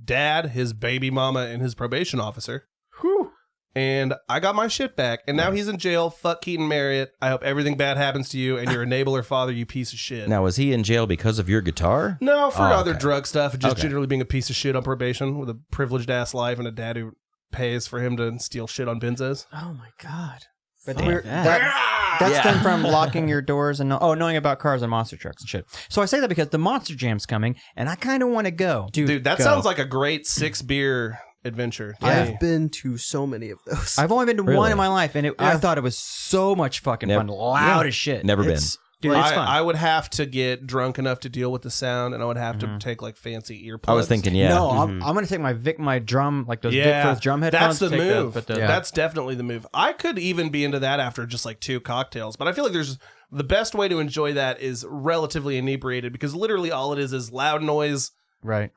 dad, his baby mama, and his probation officer. Whew. And I got my shit back. And now he's in jail. Fuck Keaton Marriott. I hope everything bad happens to you and your enabler father, you piece of shit. Now, was he in jail because of your guitar? No, for other okay. drug stuff. And just Okay. generally being a piece of shit on probation with a privileged ass life and a dad who pays for him to steal shit on benzos. Oh my god. But Fuck we're- that. That Yeah. stemmed from locking your doors and knowing about cars and monster trucks and shit. So I say that because the Monster Jam's coming, and I kind of want to go. Dude, that go. sounds like a great 6-beer adventure. to me. I've been to so many of those. I've only been to Really? one in my life, and I Yeah. thought it was so much fucking Never- fun. Loud yeah. as shit. Never been. Dude, it's fun. I would have to get drunk enough to deal with the sound, and I would have to take like fancy earplugs. I was thinking, yeah. No, I'm going to take my drum, like those Vic Firth drum headphones. that's the take those, move. but That's definitely the move. I could even be into that after just like 2 cocktails, but I feel like there's the best way to enjoy that is relatively inebriated because literally all it is loud noise. right.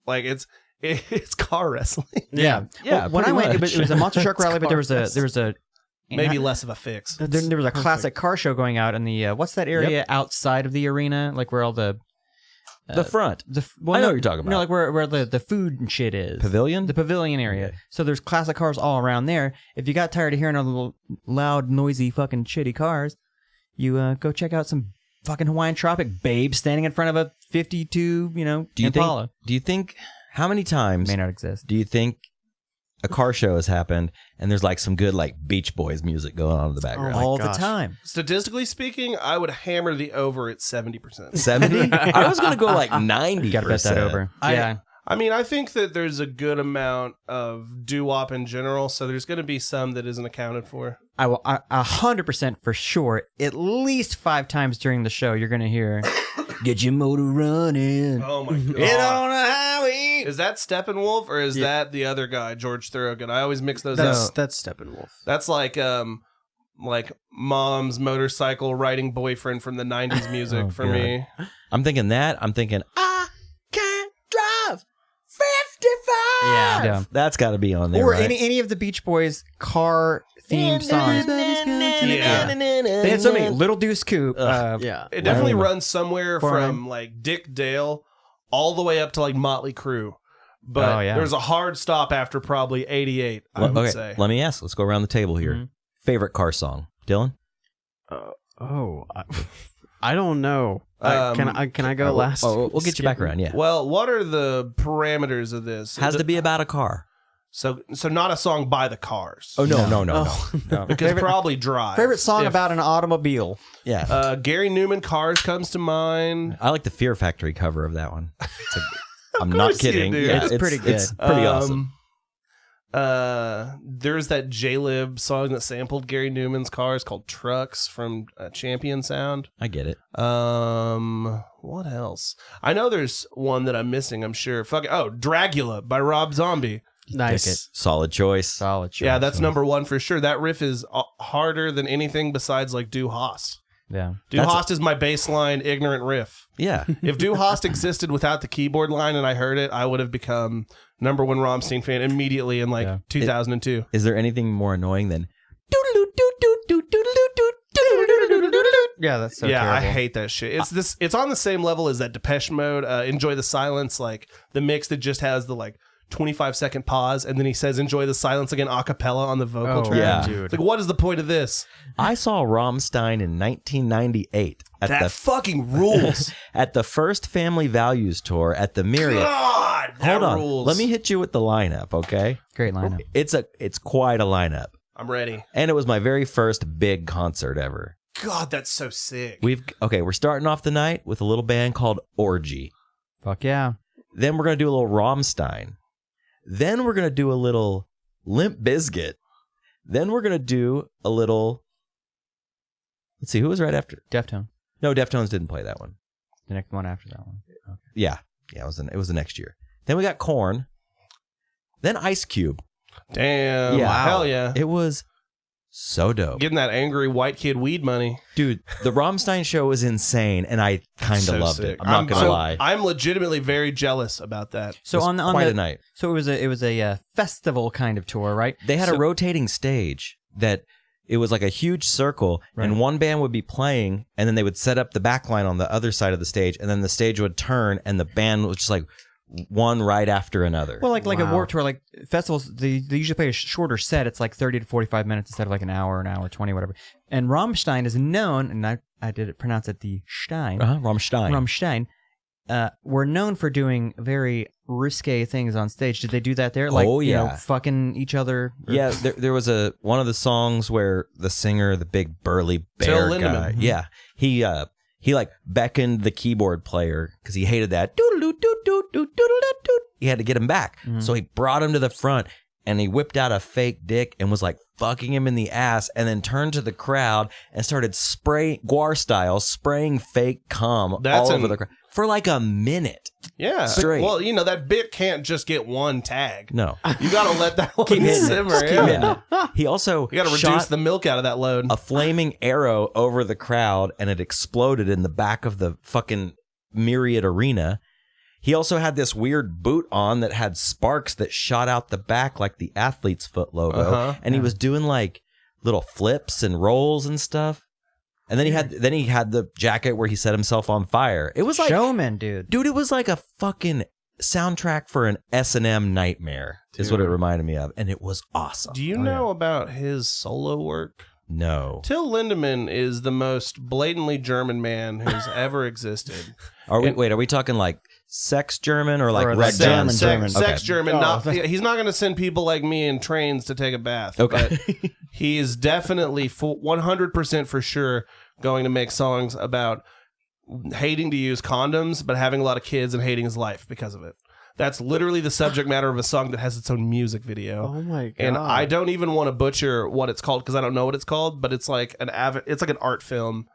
Like it's car wrestling. Yeah. Yeah, Well, when I pretty went, much. it was a monster truck rally, but there was Car a Maybe less of a fix. there was a classic car show going out in the what's that area outside of the arena, like where all the front. well, I know no, what you're talking about. No, like where the food and shit is. Pavilion? The pavilion area. Okay. So there's classic cars all around there. If you got tired of hearing all the little loud, noisy, fucking shitty cars, you go check out some fucking Hawaiian Tropic babes standing in front of a 52, Do you Impala. think how many times May not exist. do you think a car show has happened and there's like some good like Beach Boys music going on in the background? all the gosh. time. Statistically speaking, I would hammer the over at 70%. 70? I was going to go like 90%. Gotta bet that over. Yeah. I mean, I think that there's a good amount of doo-wop in general, so there's going to be some that isn't accounted for. I will 100% for sure. At least 5 times during the show, you're gonna hear "Get your motor running." Oh my god! Get on the highway. Is that Steppenwolf or is that the other guy, George Thorogood? I always mix those That's up. that's Steppenwolf. That's like mom's motorcycle riding boyfriend from the 90s music for God. me. I'm thinking that. I'm thinking, I can't drive 55. Yeah. That's got to be on there, Or right? any of the Beach Boys car themed songs. Yeah. They had so many. Little Deuce Coupe. Yeah. It definitely Wow. runs somewhere from like Dick Dale all the way up to like Motley Crue. But Oh, yeah. there's a hard stop after probably 88, I would okay, say. let me ask. Let's go around the table here. Mhm. Favorite car song, Dylan? I don't know. Can I go last? Oh, we'll get you back around. Yeah, Well, what are the parameters of this? has to be about a car. So not a song by the Cars. Oh no, no. Because Favorite- probably Drive. Favorite song If- about an automobile. Yeah, Gary Newman Cars comes to mind. I like the Fear Factory cover of that one. I'm Of not course you kidding. do. Yeah, It's pretty good. It's pretty awesome. There's that J-Lib song that sampled Gary Newman's Cars called Trucks from Champion Sound. I get it. What else? I know there's one that I'm missing, I'm sure. Dragula by Rob Zombie. Nice. Solid choice. Solid choice. Yeah, that's number 1 for sure. That riff is harder than anything besides like Du Hast. Yeah. Du That's Hast is my baseline ignorant riff. Yeah. If Du Hast existed without the keyboard line and I heard it, I would have become number 1 Rammstein fan immediately in like 2002. Is there anything more annoying than? Yeah, that's so Yeah, I terrible. hate that shit. It's on the same level as that Depeche Mode, Enjoy the Silence, like the mix that just has the like 25-second pause and then he says Enjoy the Silence again a cappella on the vocal Oh, track. yeah. dude. It's like, what is the point of this? I saw Rammstein in 1998 at That the fucking rules. at the first Family Values tour at the Marriott. God, that Hold on, rules. let me hit you with the lineup, okay? Great lineup. It's quite a lineup, I'm ready. and it was my very first big concert ever. God, that's so sick. We're starting off the night with a little band called Orgy. Fuck yeah. Then we're gonna do a little Rammstein. Then we're gonna do a little Limp Bizkit. Then we're gonna do a little. Let's see, who was right after? Deftone. No, Deftones didn't play that one. The next one after that one. Okay. Yeah, it was the next year. Then we got Korn. Then Ice Cube. Damn. Yeah. Hell yeah. It was So dope. Getting that angry white kid weed money. Dude, the Rammstein show was insane, and I kind of So loved sick. it. I'm not going to lie. I'm legitimately very jealous about that. So It was on quite the a night. So it was a festival kind of tour, right? They had So- a rotating stage that it was like a huge circle, Right. and one band would be playing, and then they would set up the back line on the other side of the stage, and then the stage would turn, and the band was just like one right after another. Well, like a Wow. Warped Tour, like festivals, they usually play a shorter set. It's like 30 to 45 minutes instead of like an hour 20, whatever. And Rammstein is known, and I did it pronounce it the Stein. Rammstein. Rammstein. Were known for doing very risque things on stage. Did they do that there? Like, Oh, you know, yeah. fucking each other. Or- Yeah, there was one of the songs where the singer, the big burly bear Till guy, Lindemann. yeah, he like beckoned the keyboard player because he hated that. Doodle-doo-doo-doo-doo-doo-doo-doo. He had to get him back, so he brought him to the front and he whipped out a fake dick and was like fucking him in the ass, and then turned to the crowd and started Guar style spraying fake cum That's all over an- the crowd for like a minute. Yeah. Straight. Well, you know, that bit can't just get one tag. No, You got to let that one hitting it. simmer. Just keep Yeah. hitting it. He also You got to reduce shot the milk out of that load. a flaming arrow over the crowd, and it exploded in the back of the fucking Myriad Arena. He also had this weird boot on that had sparks that shot out the back like the athlete's foot logo. Uh-huh. And he was doing like little flips and rolls and stuff. And then he had the jacket where he set himself on fire. It was like, Showman, dude. it was like a fucking soundtrack for an S&M nightmare is what it reminded me of. And it was awesome. Do you know about his solo work? No. Till Lindemann is the most blatantly German man who's ever existed. Are we talking like sex German or like Or red German, German? German. Sex Okay. German. Oh, Not, that's- he's not going to send people like me in trains to take a bath. Okay. But he is definitely 100% for sure going to make songs about hating to use condoms, but having a lot of kids and hating his life because of it. That's literally the subject matter of a song that has its own music video. Oh my god! And I don't even want to butcher what it's called because I don't know what it's called, but it's like an art film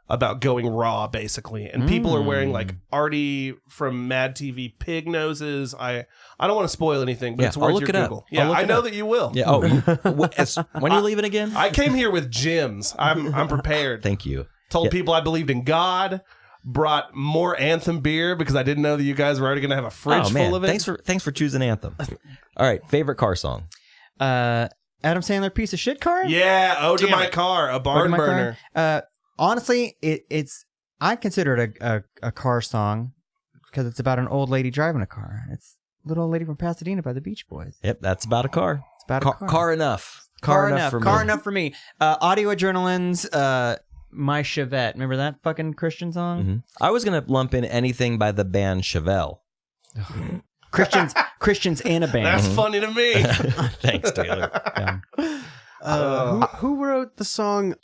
about going raw, basically. And people are wearing like Artie from Mad TV pig noses. I don't want to spoil anything, but Yeah, it's I'll worth look your it up. Google. I'll Yeah, look I it know up. that you will. Yeah. Oh, when are you leaving again? I came here with gyms. I'm prepared. Thank you. Told Yeah. people I believed in God. Brought more Anthem beer because I didn't know that you guys were already going to have a fridge Oh man, full of it. thanks for choosing Anthem. All right, favorite car song. Adam Sandler, piece of shit car? Yeah, Ode to Damn My it. Car, a Ode barn to My Car? burner. Honestly, it's I consider it a car song because it's about an old lady driving a car. It's Little Old Lady from Pasadena by the Beach Boys. Yep, that's about a car. It's about a car. Car enough. Car enough for Car me. enough for me. Audio Adrenaline's My Chevette. Remember that fucking Christian song? Mhm. I was gonna lump in anything by the band Chevelle. Christians in a band. That's funny to me. Thanks, Taylor. Yeah. who wrote the song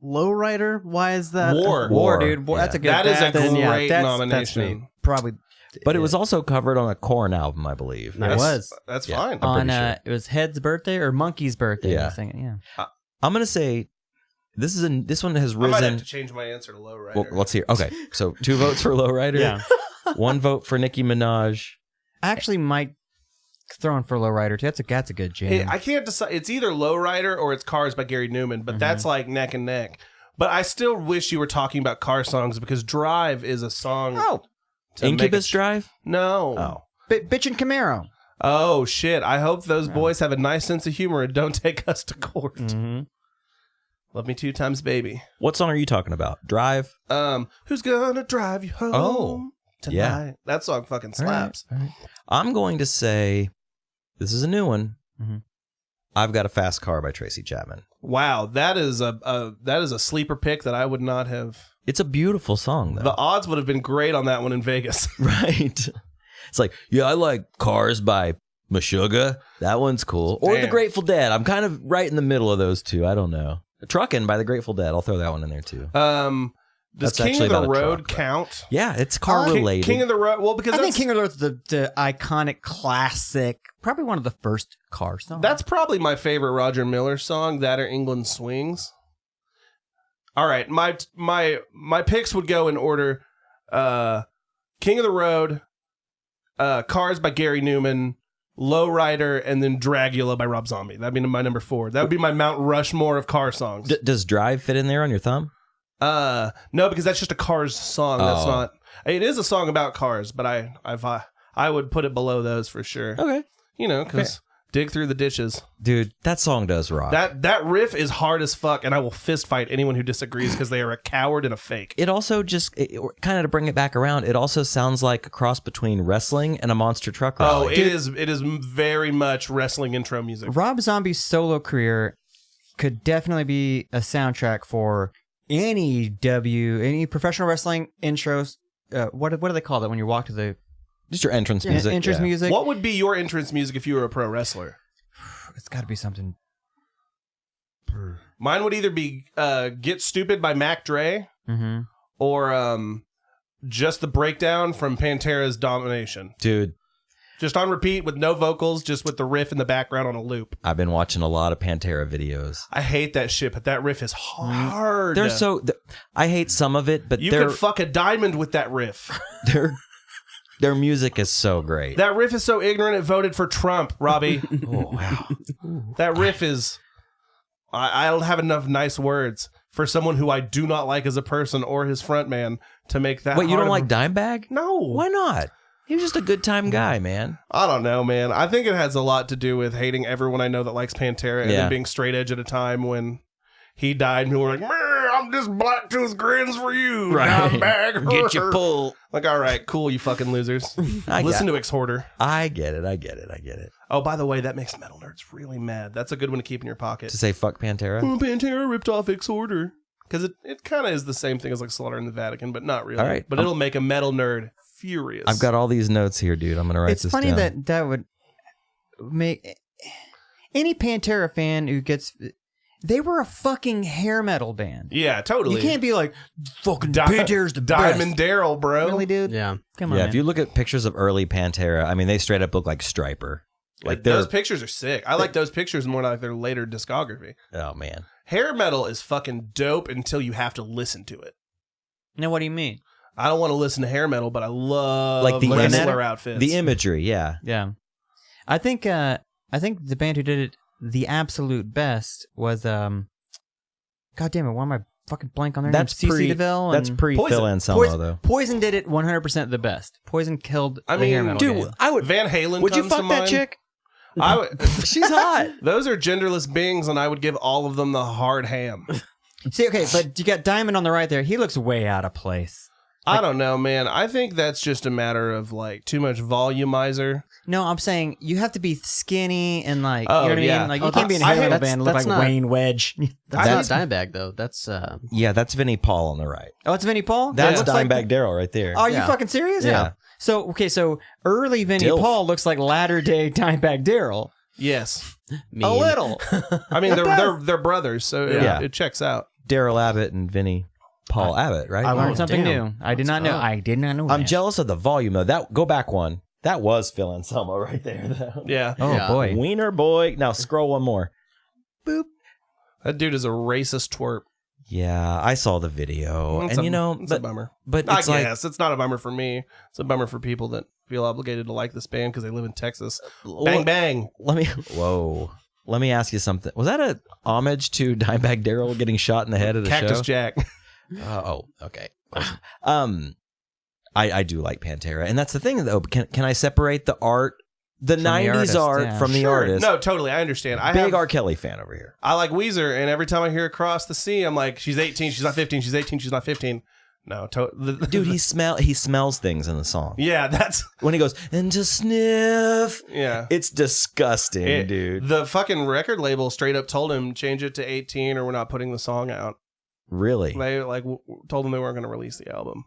"Lowrider"? Why is that? War, dude. War, Yeah. That's a good. That is a then, yeah, great that's nomination. me. Probably. But it was also covered on a Korn album, I believe. It was. That's Yeah. fine. I'm on pretty sure. it was Head's birthday or Monkey's birthday. Yeah. Yeah. I'm gonna say this one has I might have risen. to change my answer to Lowrider. Well, let's hear. Okay, so 2 votes for Lowrider. Yeah. 1 vote for Nicki Minaj. I actually might throw in for Lowrider too. That's a good jam. Hey, I can't decide. It's either Lowrider or it's Cars by Gary Newman, but that's like neck and neck. But I still wish you were talking about car songs because Drive is a song. Oh, to make Incubus it- Drive. No. Oh, Bitch and Camaro. Oh, shit. I hope those boys have a nice sense of humor and don't take us to court. Mm-hmm. Love me 2 times, baby. what song are you talking about? Drive. Who's gonna drive you home Oh, tonight? yeah. That song fucking slaps. All right. I'm going to say this is a new one. Mhm. I've Got a Fast Car by Tracy Chapman. Wow, that is a sleeper pick that I would not have. It's a beautiful song, though. The odds would have been great on that one in Vegas. Right. It's like, yeah, I like Cars by Meshuggah. That one's cool. Or The Damn. Grateful Dead. I'm kind of right in the middle of those two. I don't know. Truckin' by The Grateful Dead. I'll throw that one in there too. Does That's King actually of the about a Road truck, but- count? Yeah, it's car King, related. King of the Road. Well, because I think that's, King of the Road's the iconic classic, probably one of the first car songs. that's probably my favorite Roger Miller song. That or England Swings. All right, my picks would go in order: King of the Road, Cars by Gary Newman, Lowrider, and then Dragula by Rob Zombie. That'd be my number 4. That would be my Mount Rushmore of car songs. Does Drive fit in there on your thumb? No, because that's just a Cars song. That's not. It is a song about cars, but I would put it below those for sure. Okay. Because dig through the ditches. Dude, that song does rock. That riff is hard as fuck, and I will fist fight anyone who disagrees because they are a coward and a fake. It also kind of to bring it back around, it also sounds like a cross between wrestling and a monster truck rally. Oh, it is very much wrestling intro music. Rob Zombie's solo career could definitely be a soundtrack for any professional wrestling intros. What do they call that when you walk to the Just your entrance music. entrance music? What would be your entrance music if you were a pro wrestler? It's got to be something. Mine would either be Get Stupid by Mac Dre or just the breakdown from Pantera's Domination. Dude, Just on repeat with no vocals, just with the riff in the background on a loop. I've been watching a lot of Pantera videos. I hate that shit, but that riff is hard. I hate some of it, but you could fuck a diamond with that riff. their music is so great. That riff is so ignorant it voted for Trump, Robbie. Oh, wow. That riff is... I don't have enough nice words for someone who I do not like as a person or his frontman to make that. Wait, you don't like Dimebag? No. Why not? He was just a good time guy, man. I don't know, man. I think it has a lot to do with hating everyone I know that likes Pantera and then being straight edge at a time when he died and people were like, I'm just black tooth grins for you. Right. Dimebag. Get your pull. Like, all right, cool, you fucking losers. Listen to Exhorter. I get it. Oh, by the way, that makes metal nerds really mad. That's a good one to keep in your pocket. To say fuck Pantera? Oh, Pantera ripped off Exhorter. Because it kind of is the same thing as like Slaughter in the Vatican, but not really. All right. But it'll make a metal nerd furious. I've got all these notes here, dude. I'm going to write this down. It's funny that would make any Pantera fan who gets... They were a fucking hair metal band. Yeah, totally. You can't be like, fucking Pantera's the best. Diamond Daryl, bro. Really, dude? Yeah. Come on, Yeah, man. if you look at pictures of early Pantera, I mean, they straight up look like Striper. Like those pictures are sick. I like those pictures more like their later discography. Oh, man. Hair metal is fucking dope until you have to listen to it. Now, what do you mean? I don't want to listen to hair metal, but I love Like the wrestler outfits. The imagery, yeah. Yeah. I think the band who did it the absolute best was God damn it, why am I fucking blank on their name? CC DeVille. That's pre Phil Anselmo though. Poison did it 100% the best. Poison killed the hair metal dude, game. I would Van Halen. Would you comes to fuck that mind. chick? I would. She's hot. Those are genderless beings, and I would give all of them the hard ham. See, okay, but you got Diamond on the right there. He looks way out of place. I don't know, man. I think that's just a matter of like too much volumizer. No, I'm saying you have to be skinny and like, Oh, you know what yeah. I mean? Like, you can't be in a I hair hate- metal band and look that's like not- Wayne Wedge. That's not Dimebag though. That's Yeah, that's Vinnie Paul on the right. Oh, it's Vinnie Paul? That's That looks like Dimebag Daryl right there. Are you Yeah. fucking serious? Yeah. So early Vinnie Dilf. Paul looks like latter day Dimebag Daryl. Yes, mean. A little. I mean It they're brothers, so Yeah. it checks out. Daryl Abbott and Vinnie Paul Abbott, right? I learned something damn. new. I did not know. I did not know. I'm that. jealous of the volume though. That go back one. That was Phil Anselmo right there though. Yeah, Oh Yeah. boy. Wiener boy. Now scroll one more. Boop. that dude is a racist twerp. Yeah, I saw the video, It's and it's a bummer. but I it's like guess it's not a bummer for me. It's a bummer for people that feel obligated to like this band because they live in Texas. Bang bang. Let me ask you something. Was that a homage to Dimebag Daryl getting shot in the head at a Cactus show? Jack. Okay. I do like Pantera, and that's the thing though. Can I separate the art, the the 90s artist, art yeah. from the Sure. artist? No, totally. I understand. Big R. Kelly fan over here. I like Weezer, and every time I hear Across the Sea, I'm like, she's 18, she's not 15, she's 18, she's not 15. No, Dude, he smells things in the song. Yeah, that's When he goes and to sniff, yeah. it's disgusting, dude. The fucking record label straight up told him change it to 18 or we're not putting the song out. Really? They told them they weren't going to release the album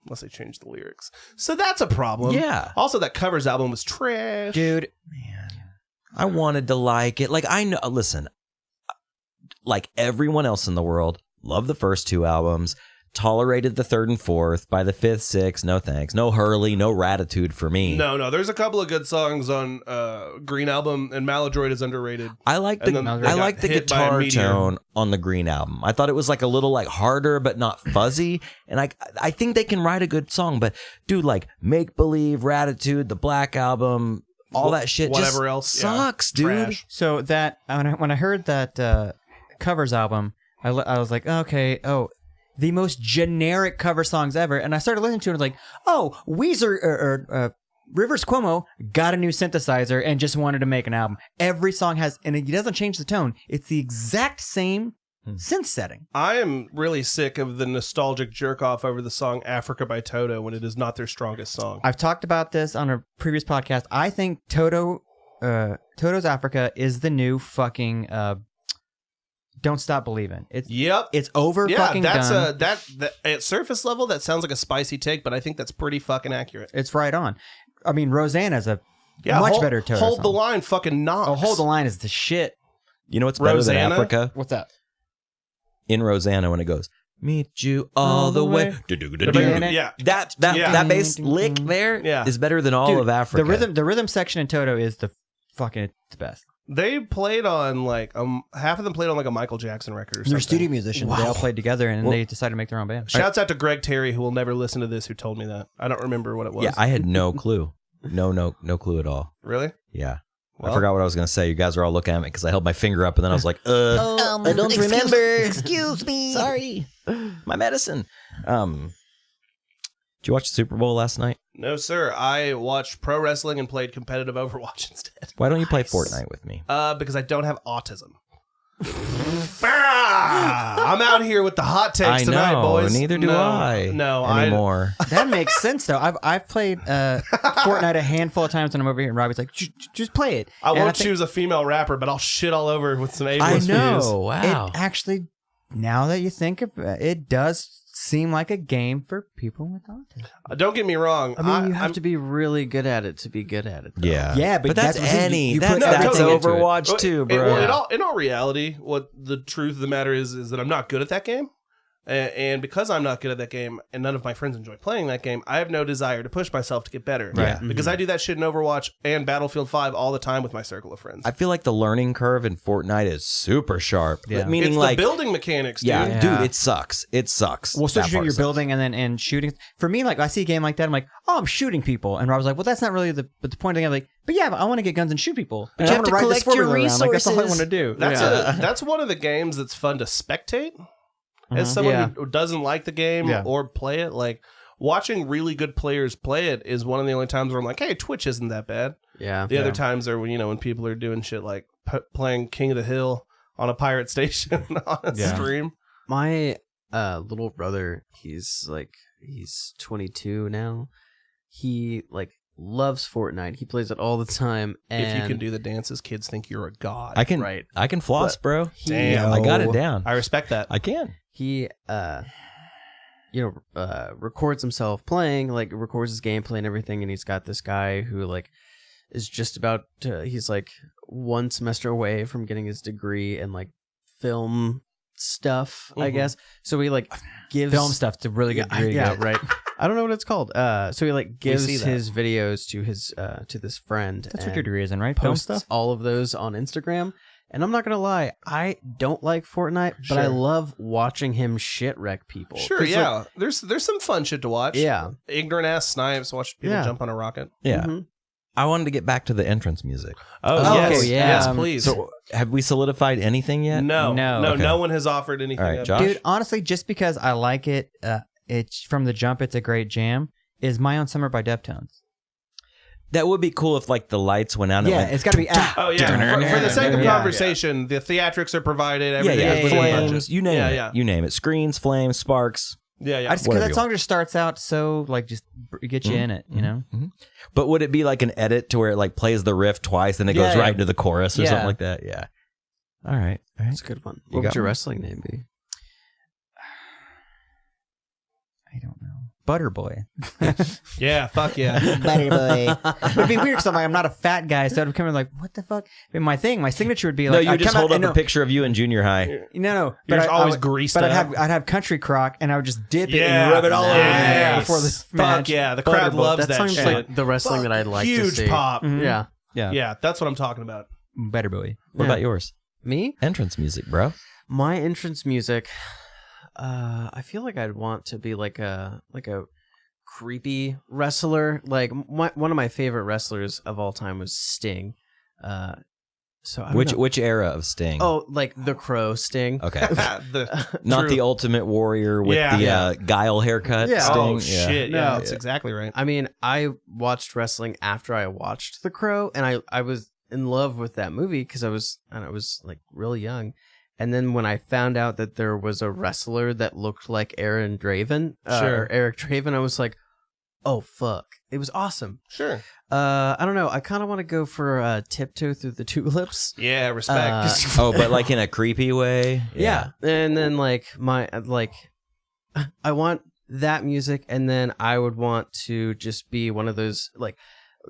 unless they changed the lyrics. So that's a problem. Yeah. Also, that Covers album was trash. Dude, Man, I wanted to like it. Like I know. Listen, like everyone else in the world, loved the first two albums. Tolerated the third and fourth. By the fifth, sixth, no thanks. No Hurley, no Ratitude for me. No, there's a couple of good songs on Green Album, and Maladroit is underrated. I like And the then I they like got the hit by a guitar meteor. tone on the Green album. I thought it was like a little like harder but not fuzzy, and I think they can write a good song. But dude, like Make Believe, Ratitude, the Black Album, all that shit whatever just else sucks, dude. trash. So that when I heard that covers album, I was like, okay, the most generic cover songs ever, and I started listening to it. And like, Weezer or Rivers Cuomo got a new synthesizer and just wanted to make an album. Every song has, and it doesn't change the tone. It's the exact same synth setting. I am really sick of the nostalgic jerk off over the song Africa by Toto when it is not their strongest song. I've talked about this on a previous podcast. I think Toto's Africa is the new fucking Don't Stop Believin'. It's over fucking done. That at surface level that sounds like a spicy take, but I think that's pretty fucking accurate. It's right on. I mean, Rosanna's a much better Toto Hold song. the Line fucking knocks. Oh, Hold the Line is the shit. You know what's better Rosanna? than Africa? What's that? In Rosanna, when it goes, meet you all the way. Yeah. That bass lick there is better than all Dude, of Africa. The rhythm section in Toto is the best. They played on like half of them played on like a Michael Jackson record or something. They're studio musicians. Wow. They all played together and they decided to make their own band. Shouts out to Greg Terry, who will never listen to this, who told me that. I don't remember what it was. Yeah, I had no clue. No clue at all. Really? Yeah. Well, I forgot what I was going to say. You guys were all looking at me because I held my finger up and then I was like, I don't remember. Excuse me. Sorry. My medicine. Did you watch the Super Bowl last night? No, sir. I watched pro wrestling and played competitive Overwatch instead. Why don't you play Fortnite with me? Because I don't have autism. I'm out here with the hot takes tonight, boys. Neither do I. No, anymore. That makes sense, though. I've played Fortnite a handful of times when I'm over here, and Robbie's like, just play it. I won't choose a female rapper, but I'll shit all over with some ableist I know. views. Wow. It actually, now that you think of it, it does seem like a game for people with autism. Don't get me wrong. I mean, you have to be really good at it to be good at it. Though. Yeah, but that's any. That's That's totally Overwatch too, bro. In all reality, what the truth of the matter is that I'm not good at that game. And because I'm not good at that game, and none of my friends enjoy playing that game, I have no desire to push myself to get better. Right. Because I do that shit in Overwatch and Battlefield 5 all the time with my circle of friends. I feel like the learning curve in Fortnite is super sharp. Yeah. Meaning it's like the building mechanics, dude. Yeah, dude, it sucks. It sucks. Well, That especially when part you're sucks. building and shooting. For me, like I see a game like that, I'm like, I'm shooting people, and Rob's like, well, that's not really the point of the game. Like, but yeah, I want to get guns and shoot people. But And you I have wanna to ride this collect your four-wheeler around. Like, that's all I want to do. That's one of the games that's fun to spectate. As someone who doesn't like the game or play it, like watching really good players play it is one of the only times where I'm like, hey, Twitch isn't that bad. Yeah. The other times are when people are doing shit like playing King of the Hill on a pirate station on a stream. My little brother, he's 22 now. He loves Fortnite. He plays it all the time. And If you can do the dances, kids think you're a god. I can Right. I can floss, bro. Damn. I got it down. I respect that. I can. He records himself playing, records his gameplay and everything, and he's got this guy who is just about to, he's one semester away from getting his degree in film stuff, I guess. So he gives Film stuff to really good degree. yeah, right. I don't know what it's called. So he gives see that. his videos to his to this friend. That's what and your degree is in, right? Film posts stuff. all of those on Instagram. And I'm not gonna lie, I don't like Fortnite, but I Sure. love watching him shit wreck people. Sure, 'Cause, yeah. There's some fun shit to watch. Yeah. Ignorant ass snipes, watch people Yeah. jump on a rocket. Yeah. Mhm. I wanted to get back to the entrance music. Oh, yes. yeah. Yes, please. So have we solidified anything yet? No, Okay. no one has offered anything. All right, up. Josh? Dude, honestly, just because I like it, it's from the jump. It's a great jam. Is My Own Summer by Deftones. That would be cool if the lights went out and it Yeah, went, it's got to be. Oh yeah. For the sake of Yeah. conversation, the theatrics are provided. yeah, Everything is within the flames, budget. you name Yeah, it. yeah. You name it. Screens, flames, sparks. Yeah, yeah. I just because Whatever that you song just starts out so just get you in it, you know. But would it be like an edit to where it plays the riff twice and it goes Yeah, right into the chorus or Yeah. something like that? Yeah. All right. That's a good one. You What got would your one? wrestling name be? I don't know. Butterboy. Yeah, fuck yeah. Butterboy. It'd be weird because I'm not a fat guy, so I'd come in like, what the fuck? I mean, my signature would be No, like, you I'd just come out hold up and a picture of you in junior high. No. You're But always would- greased But up. I'd have country crock, and I would just dip it Yeah. and rub it all over Yes. me before the Fuck match. yeah, the crowd loves that sounds shit. like the wrestling that I'd like to Huge see. pop. Mhm. Yeah. Yeah. Yeah, that's what I'm talking about. Butterboy. What Yeah. about yours? Me? Entrance music, bro. My entrance music, I feel like I'd want to be like a creepy wrestler. Like one of my favorite wrestlers of all time was Sting. So I don't know. Which era of Sting? Oh, like the Crow Sting. Okay. Not True. the Ultimate Warrior with Yeah. the Guile haircut. Yeah. Sting. Oh shit! Yeah, No. that's exactly right. I mean, I watched wrestling after I watched The Crow, and I was in love with that movie because I was like really young. And then when I found out that there was a wrestler that looked like Aaron Draven, or Eric Draven, I was like, oh fuck, it was awesome. Sure. I don't know. I kind of want to go for Tiptoe Through the Tulips. Yeah, respect. Oh, but like in a creepy way. Yeah. And then like I want that music, and then I would want to just be one of those like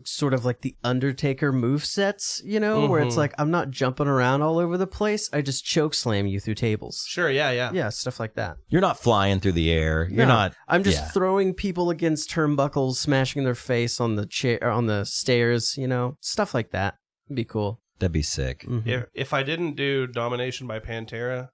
sort of like the Undertaker move sets, you know, where it's like I'm not jumping around all over the place. I just choke slam you through tables. Sure. Yeah. Yeah, stuff like that. You're not flying through the air. You're No, not. I'm just yeah. throwing people against turnbuckles, smashing their face on the chair, on the stairs, you know, stuff like that. It'd be cool. That'd be sick. If I didn't do Domination by Pantera,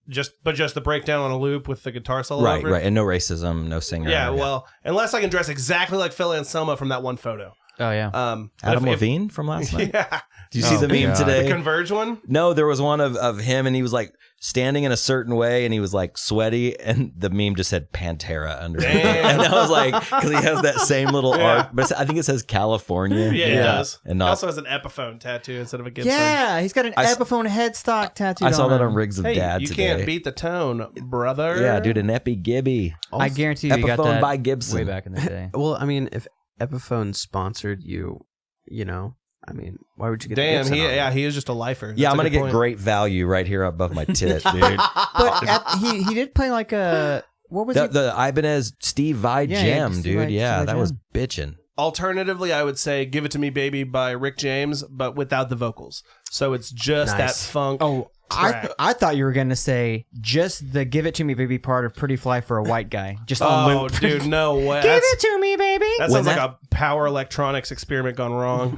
just the breakdown on a loop with the guitar solo. Right, over it. right. And no racism, no singer. Yeah, well, unless I can dress exactly like Phil Anselmo from that one photo. Oh yeah. But Adam if- Levine from last night. Yeah, Did you see the meme God. today? the Converge one. No, there was one of him, and he was like standing in a certain way, and he was like sweaty, and the meme just said Pantera under it. Damn. And I was like, because he has that same little Yeah. arc, but I think it says California. Yeah, he does. And He not. also has an Epiphone tattoo instead of a Gibson. Yeah, he's got an Epiphone headstock tattooed I saw on that him. on Rigs of Hey, Dad you today. can't beat the tone, brother. Yeah, dude, an Epi Gibby. I guarantee you got Epiphone that by Gibson. way back in the day. Well, I mean, if Epiphone sponsored you, you know, I mean, why would you get the Damn, Gibson on it? he is just a lifer. Yeah, That's I'm a gonna good get point. great value right here above my tit, dude. But he did play like a what was the Ibanez Steve Vai Yeah, jam, Steve dude. Vai- Yeah, Steve Vai that was jam. bitching. Alternatively, I would say "Give It to Me, Baby" by Rick James, but without the vocals. So it's just that Nice. funk. Oh, track. I thought you were gonna say just the "Give It to Me, Baby" part of "Pretty Fly for a White Guy." Just on Oh, loop. dude, no way. Give it to me, baby. That When sounds like that- a power electronics experiment gone wrong.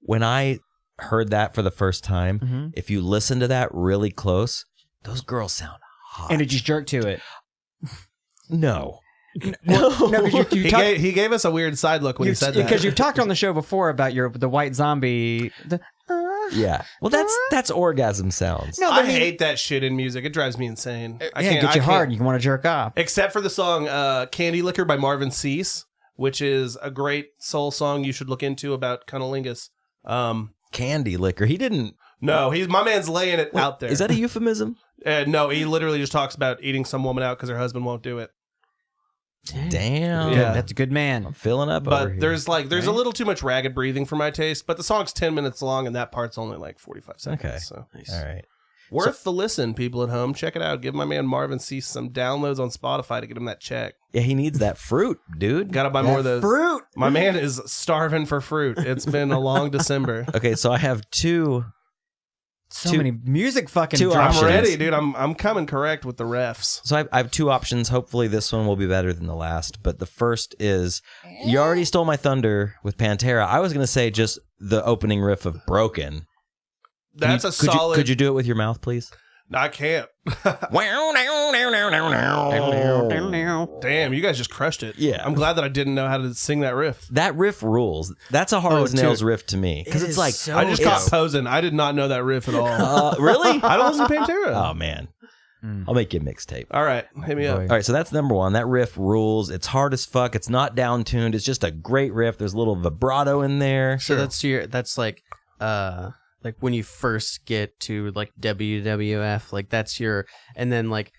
When I heard that for the first time, Mhm. if you listen to that really close, those girls sound hot. And did you jerk to it? No. No, because He gave us a weird side look when he said that. because you've talked on the show before about the white zombie. Yeah. Well, that's orgasm sounds. No, I but hate that shit in music. It drives me insane. I yeah, can't get you I hard. can't- You want to jerk off. Except for the song "Candy Liquor" by Marvin Cease, which is a great soul song you should look into about cunnilingus. Candy liquor. He didn't. No, my man's laying it out there. Is that a euphemism? No, he literally just talks about eating some woman out because her husband won't do it. Damn. Yeah. That's a good man. I'm filling up over But here. there's a little too much ragged breathing for my taste. But the song's 10 minutes long, and that part's only like 45 seconds. Okay. So All right. worth the listen, people at home. Check it out. Give my man Marvin Cease some downloads on Spotify to get him that check. Yeah, he needs that fruit, dude. Gotta buy more of those. Fruit. My man is starving for fruit. It's been a long December. Okay, so I have two So Two- many music fucking two drops. I'm options. ready, dude. I'm coming correct with the refs. So I have two options. Hopefully this one will be better than the last. But the first is, you already stole my thunder with Pantera. I was going to say just the opening riff of Broken. That's a solid. Could you do it with your mouth, please? No, I can't. Damn, you guys just crushed it. Yeah. I'm glad that I didn't know how to sing that riff. That riff rules. That's a hard Oh, as nails dude. riff to me. Because It it's is like, so I just good. caught posing. I did not know that riff at all. really? I don't listen to Pantera. Oh, man. I'll make you a mixtape. All right, hit me up. All right, so that's number one. That riff rules. It's hard as fuck. It's not down-tuned. It's just a great riff. There's a little vibrato in there. So that's like when you first get to like WWF, like that's your, and then like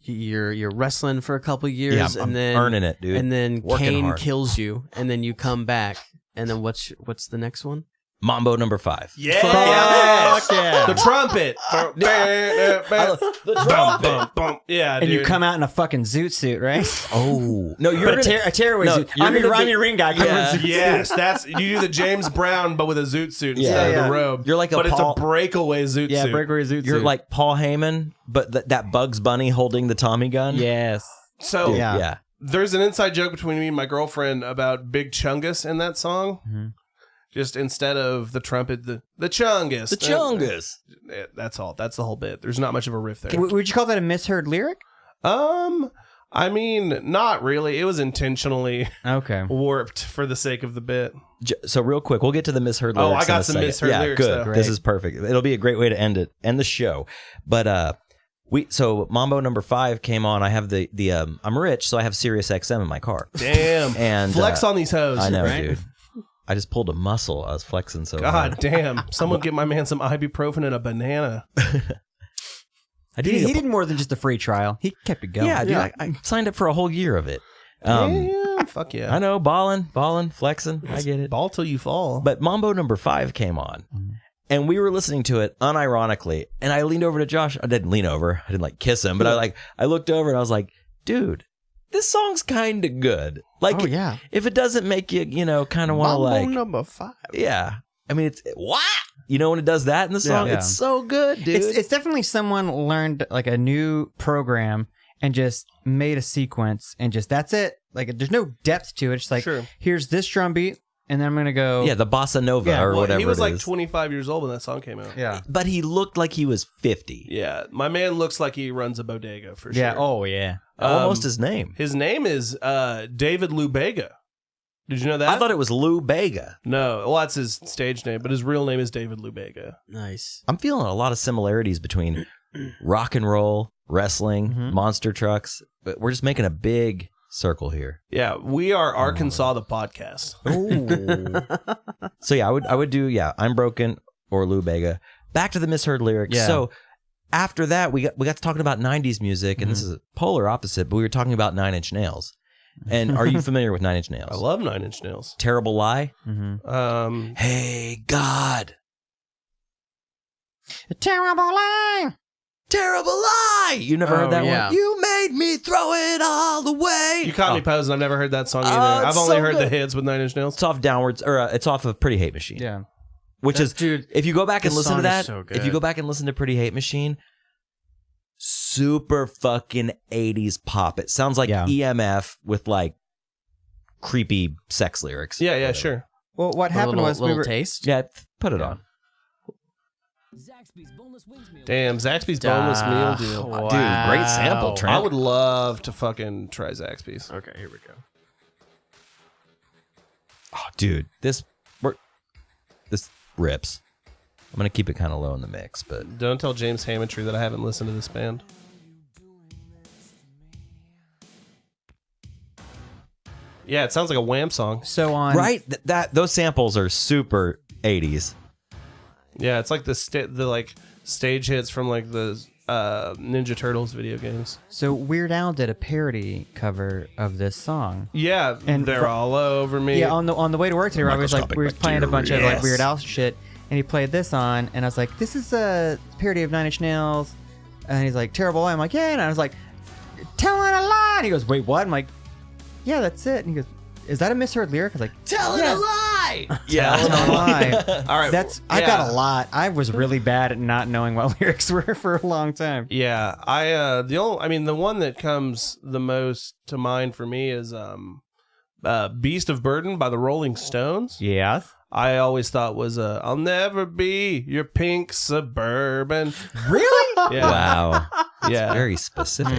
you're wrestling for a couple years, Yeah, and I'm then earning it, dude. and then Working Kane hard. kills you, and then you come back, and then what's the next one? Mambo number 5. Yeah. Fuck yeah. The trumpet. The Bum, bum, bum. Yeah, And dude. you come out in a fucking zoot suit, right? Oh. No, you're But gonna, a tearaway no, zoot. you're I'm your gonna be- ring guy. Come Yeah. in a zoot Yes, that's you do the James Brown, but with a zoot suit instead Yeah. of the robe. You're like a but Paul- it's a breakaway zoot Yeah, suit. breakaway zoot You're suit. like Paul Heyman, but that Bugs Bunny holding the Tommy gun. yes. So Yeah. Yeah. there's an inside joke between me and my girlfriend about Big Chungus in that song. Mhm. Just instead of the trumpet, the Chungus. The Chungus. That's all. That's the whole bit. There's not much of a riff there. Would you call that a misheard lyric? I I mean, not really. It was intentionally Okay. warped for the sake of the bit. So real quick, we'll get to the misheard lyrics. I got in a some second. misheard lyrics, Good. though. This is perfect. It'll be a great way to end the show. But so Mambo number 5 came on. I have the I'm rich, so I have Sirius XM in my car. Damn. And Flex on these hoes. I know, right? dude. I just pulled a muscle. I was flexing so God hard. damn. Someone get my man some ibuprofen and a banana. I did. He did more than just a free trial. He kept it going. Yeah, dude. I signed up for a whole year of it. Damn. Fuck yeah. I know, balling, flexing. I get it. Ball till you fall. But Mambo number 5 came on, and we were listening to it unironically. And I leaned over to Josh. I didn't lean over. I didn't like kiss him, but I looked over and I was like, dude, this song's kind of good. Like, Oh, yeah. if it doesn't make you, kind of want to Mambo like, number 5. yeah. I mean, it's what? When it does that in the song, Yeah. it's so good, dude. It's definitely someone learned like a new program and just made a sequence and just that's it. Like there's no depth to it. It's like here's this drum beat and then I'm gonna go. yeah, the bossa nova or whatever. He was it like is. 25 years old when that song came out. Yeah. But he looked like he was 50. Yeah. My man looks like he runs a bodega for Yeah. sure. Oh yeah. Almost his name. His name is David Lubega. Did you know that? I thought it was Lou Bega. No. Well, that's his stage name, but his real name is David Lubega. Nice. I'm feeling a lot of similarities between rock and roll, wrestling, monster trucks, but we're just making a big circle here. Yeah. We are Arkansas the podcast. So yeah, I would do I'm Broken or Lou Bega. Back to the misheard lyrics. Yeah. So after that, we got to talking about 90s music, and this is a polar opposite, but we were talking about 9 Inch Nails. And are you familiar with 9 Inch Nails? I love 9 Inch Nails. Terrible Lie. Hey, God. A terrible lie. Terrible Lie. You never heard that yeah. one? You made me throw it all away. you caught me posing. I've never heard that song either. Oh, it's I've only so heard the good. hits with 9 Inch Nails. It's off Downwards, or it's off of Pretty Hate Machine. Yeah. Which is, dude, if you go back and this listen to song that, is so if you good. go back and listen to Pretty Hate Machine, super fucking 80s pop. It sounds like EMF with like creepy sex lyrics. Yeah, yeah, sure. Well, what happened was we little were. taste. Yeah, put it on. Damn, Zaxby's boneless meal deal. Wow. Dude, great sample, Trent. I would love to fucking try Zaxby's. Okay, here we go. Oh, dude, this rips. I'm going to keep it kind of low in the mix, but Don't tell James Hammondry that I haven't listened to this band. Yeah, it sounds like a Wham song. So on. right? Those samples are super 80s. Yeah, it's like the like stage hits from like the Ninja Turtles video games. So Weird Al did a parody cover of this song. Yeah, And they're all over me. Yeah, on the way to work today, I was like, we were playing a bunch of like Yes. Weird Al shit, and he played this on, and I was like, this is a parody of 9 Inch Nails, and he's like, Terrible Lie. I'm like, yeah, and I was like, telling a lie. And he goes, wait, what? I'm like, yeah, that's it. And he goes, is that a misheard lyric? I was like, Telling yeah. a lie. Telling a lie. All right, I yeah. got a lot. I was really bad at not knowing what lyrics were for a long time. Yeah, the one that comes the most to mind for me is Beast of Burden by the Rolling Stones. Yeah. I always thought was I'll never be your pink suburban. Really? Yeah. Wow. Yeah. Very specific.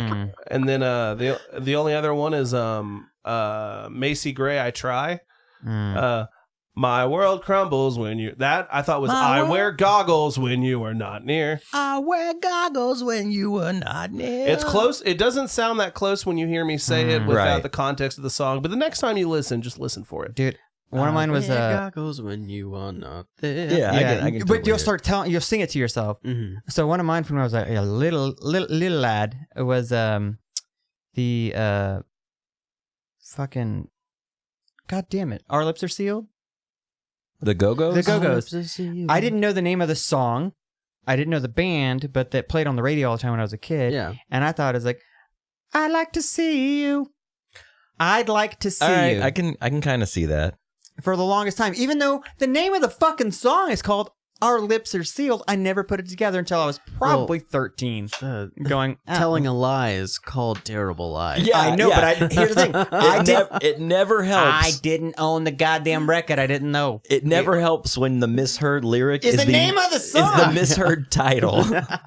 And then the only other one is Macy Gray, I Try. My world crumbles when you I thought was I wear goggles when you are not near. I wear goggles when you are not near. It's close. It doesn't sound that close when you hear me say it without Right. the context of the song. But the next time you listen, just listen for it. Dude, one of mine was goggles when you are not there. Yeah, I can but totally you'll hear start telling, you'll sing it to yourself. Mm-hmm. So one of mine from when I was like a little lad, it was the fucking, god damn it, Our Lips Are Sealed. The Go-Go's? The Go-Go's. I didn't know the name of the song. I didn't know the band, but that played on the radio all the time when I was a kid. Yeah. And I thought it was like, I'd like to see you. I'd like to see All right, you. I can kind of see that. For the longest time, even though the name of the fucking song is called Our Lips Are Sealed, I never put it together until I was probably 13. Going, Telling a lie is called Terrible Lie. Yeah, I know, yeah. but here's the thing. It never helps. I didn't own the goddamn record. I didn't know. It never helps when the misheard lyric Is the name of the song. Is the misheard title.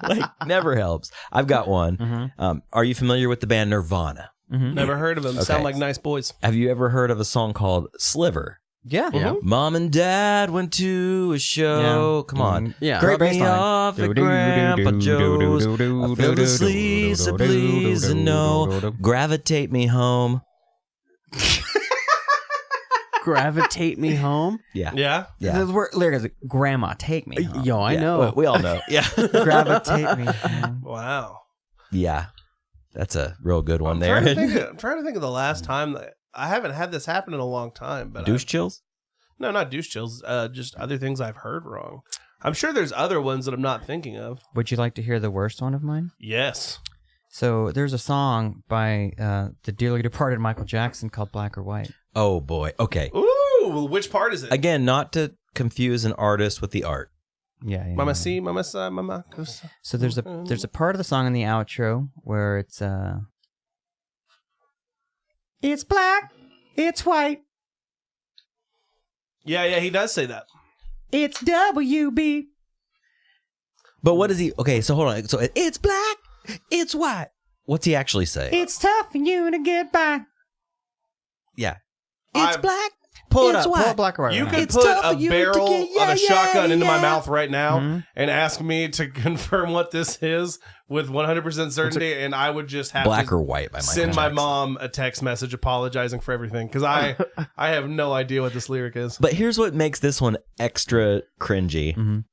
Like, never helps. I've got one. Are you familiar with the band Nirvana? Never heard of them. Okay. Sound like nice boys. Have you ever heard of a song called Sliver? Yeah. Yeah. Mom and Dad went to a show. Yeah. Come on. Yeah. Great Drop me bass line. off at Grandpa Joe's. I fell asleep, so please no. Gravitate me home. Gravitate me home. Yeah. Yeah. Yeah. The word lyric is "Grandma, take me home." Yo, I Yeah. know. Well, we all know. Yeah. Gravitate me home. Wow. Yeah. That's a real good one I'm there. trying to think of the last time that I haven't had this happen in a long time. But Douche chills? no, not douche chills. Just other things I've heard wrong. I'm sure there's other ones that I'm not thinking of. Would you like to hear the worst one of mine? Yes. So there's a song by the dearly departed Michael Jackson called "Black or White." Oh, boy. Okay. Ooh, which part is it? Again, not to confuse an artist with the art. Yeah. Mama C, Mama Sa, Mama. So there's a part of the song in the outro where it's black, it's white, Yeah, he does say that. it's WB. But what is he? Okay, so hold on. So it's black, it's white. What's he actually say? It's tough for you to get by. Yeah. It's It's black. Pull it It's up. white. Pull Black or White. You right could It's put tough a for you to barrel get- of yeah, a shotgun into my yeah. mouth right now Mhm. and ask me to confirm what this is with 100% certainty, and I would just have Black to or white by Michael send my Jackson. mom a text message apologizing for everything because I have no idea what this lyric is. But here's what makes this one extra cringy. Mhm.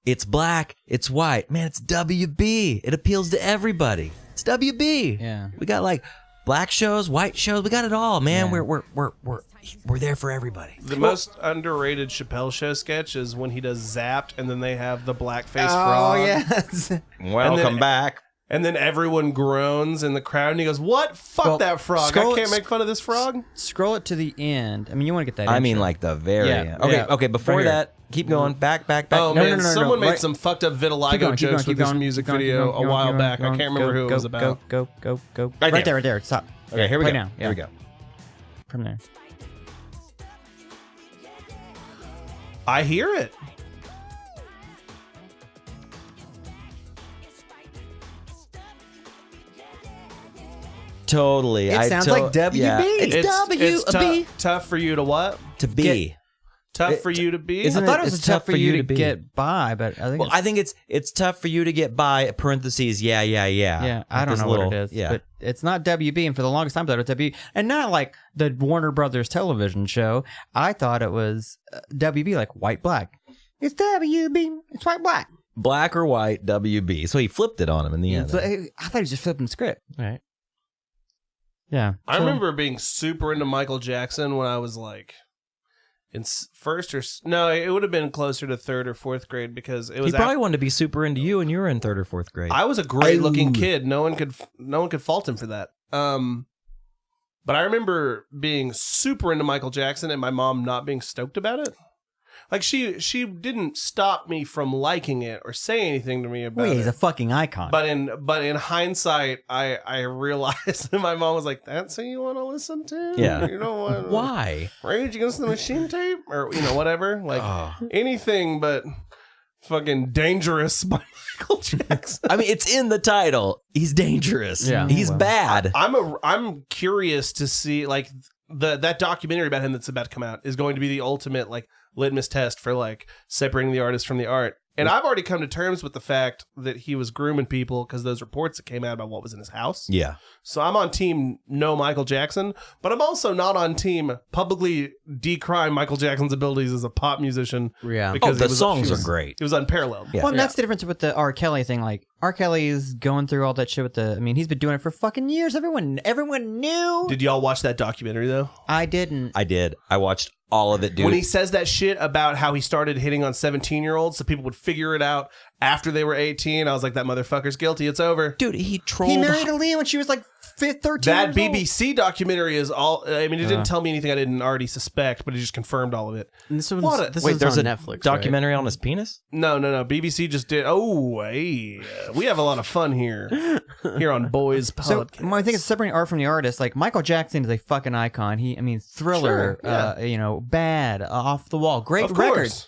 It's black, it's white. Man, it's WB. It appeals to everybody. It's WB. Yeah. We got like black shows, white shows. We got it all, man. Yeah. We're there for everybody. The most underrated Chappelle Show sketch is when he does Zapped, and then they have the blackface Oh frog. yes. Welcome back. And then everyone groans in the crowd, and he goes, "What? Fuck Well, that frog! I scroll- can't make fun of this frog." Scroll it to the end. I mean, you want to get that. I mean, intro. like the very Yeah, end. Okay, yeah. okay. Before Right here. that, keep going. Back. Oh No, man, no, no, no, someone no. made Right- some fucked up vitiligo Keep going, jokes with this music video a while back. I can't remember who it was about. Go. Right Right there. Stop. Okay, here we Play go. now. Here we Yeah. go. From there. I hear it. Totally. It sounds like WB. Yeah. It's WB. Tough for you to what? To be. Tough for you to be. Isn't I thought it- it was it's tough for you to get by, but I think Well, I think it's tough for you to get by. Parentheses. Yeah. yeah, I don't This know little- what it is. Yeah. But it's not WB, and for the longest time I thought it was WB, and not like the Warner Brothers television show. I thought it was WB, like white black. It's WB. It's white black. Black or white. WB. So he flipped it on him in the end. So, I thought he was just flipping the script. Right. Yeah. I So- remember being super into Michael Jackson when I was like in first or no, it would have been closer to third or fourth grade because it He was. probably wanted to be super into you, and you were in third or fourth grade. I was a great looking Ooh. kid. No one could fault him for that. But I remember being super into Michael Jackson and my mom not being stoked about it. Like she didn't stop me from liking it or say anything to me about Wait, he's it. a fucking icon. But in hindsight, I realized that my mom was like, "That's who you want to listen to? Yeah. You don't want Why? Rage Against the Machine tape or whatever, like Oh. anything but fucking Dangerous by Michael Jackson." I mean, it's in the title. He's dangerous. Yeah. He's Well. bad. I'm curious to see like that documentary about him that's about to come out is going to be the ultimate like litmus test for like separating the artist from the art. And I've already come to terms with the fact that he was grooming people because those reports that came out about what was in his house. Yeah. So I'm on team no Michael Jackson, but I'm also not on team publicly decry Michael Jackson's abilities as a pop musician. Yeah. Oh, the he was- songs he was- are great. It was unparalleled. Yeah. Well, and that's the difference with the R. Kelly thing. Like, R. Kelly is going through all that shit with the. I mean, he's been doing it for fucking years. Everyone knew. Did y'all watch that documentary though? I didn't. I did. I watched all of it, dude. When he says that shit about how he started hitting on 17-year-olds so people would figure it out after they were 18, I was like, that motherfucker's guilty. It's over. Dude, he trolled. He married Aaliyah when she was like 13 That years old. BBC documentary is all. I mean, it didn't tell me anything I didn't already suspect, but it just confirmed all of it. And this was, What a- this Wait, was there's on a Netflix. documentary on his penis? No. BBC just did. Oh, hey, we have a lot of fun here on Boys So Podcast. when I think it's separating art from the artist, like Michael Jackson is a fucking icon. Thriller, Sure, yeah. Bad, Off the Wall, great Of record. course.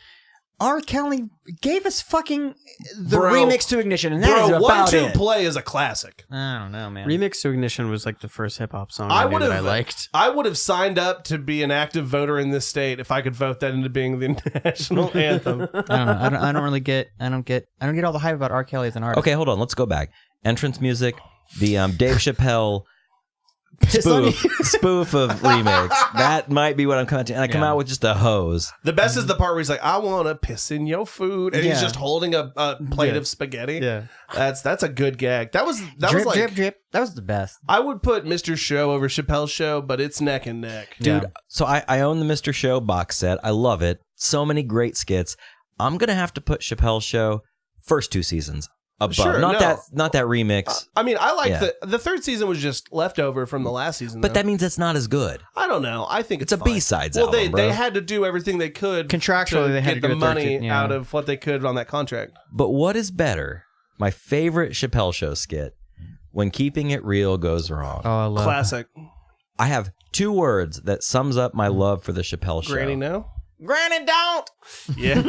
R. Kelly gave us fucking the Bro. remix to Ignition, and that is Bro, about 1-2 it. Play is a classic. I don't know, man. Remix to Ignition was like the first hip hop song I I knew that I would've- liked. I would have signed up to be an active voter in this state if I could vote that into being the national anthem. I don't know. I don't really get. I don't get all the hype about R. Kelly as an artist. Okay, hold on. Let's go back. Entrance music, the Dave Chappelle Piss on spoof of remix. That might be what I'm coming to. And I come out with just a hose. The best is the part where he's like, "I want to piss in your food," and he's Yeah. just holding a plate of spaghetti. Yeah. That's a good gag. That was Drip, like drip, drip. That was the best. I would put Mr. Show over Chappelle's Show, but it's neck and neck. Dude, Yeah. so I own the Mr. Show box set. I love it. So many great skits. I'm going to have to put Chappelle's Show first 2 seasons above. Sure, not no. that remix. I mean, I like Yeah. the third season was just leftover from the last season. But though. that means it's not as good. I don't know. I think It's a fine. B-sides Well, album, bro. they had to do everything they could Contractually, to they had get to do the a third money season, yeah. out of what they could on that contract. But what is better? My favorite Chappelle Show skit, When Keeping It Real Goes Wrong. Oh, I love Classic. I have 2 words that sums up my love for the Chappelle Show. Granny, no. Granny, don't. Yeah,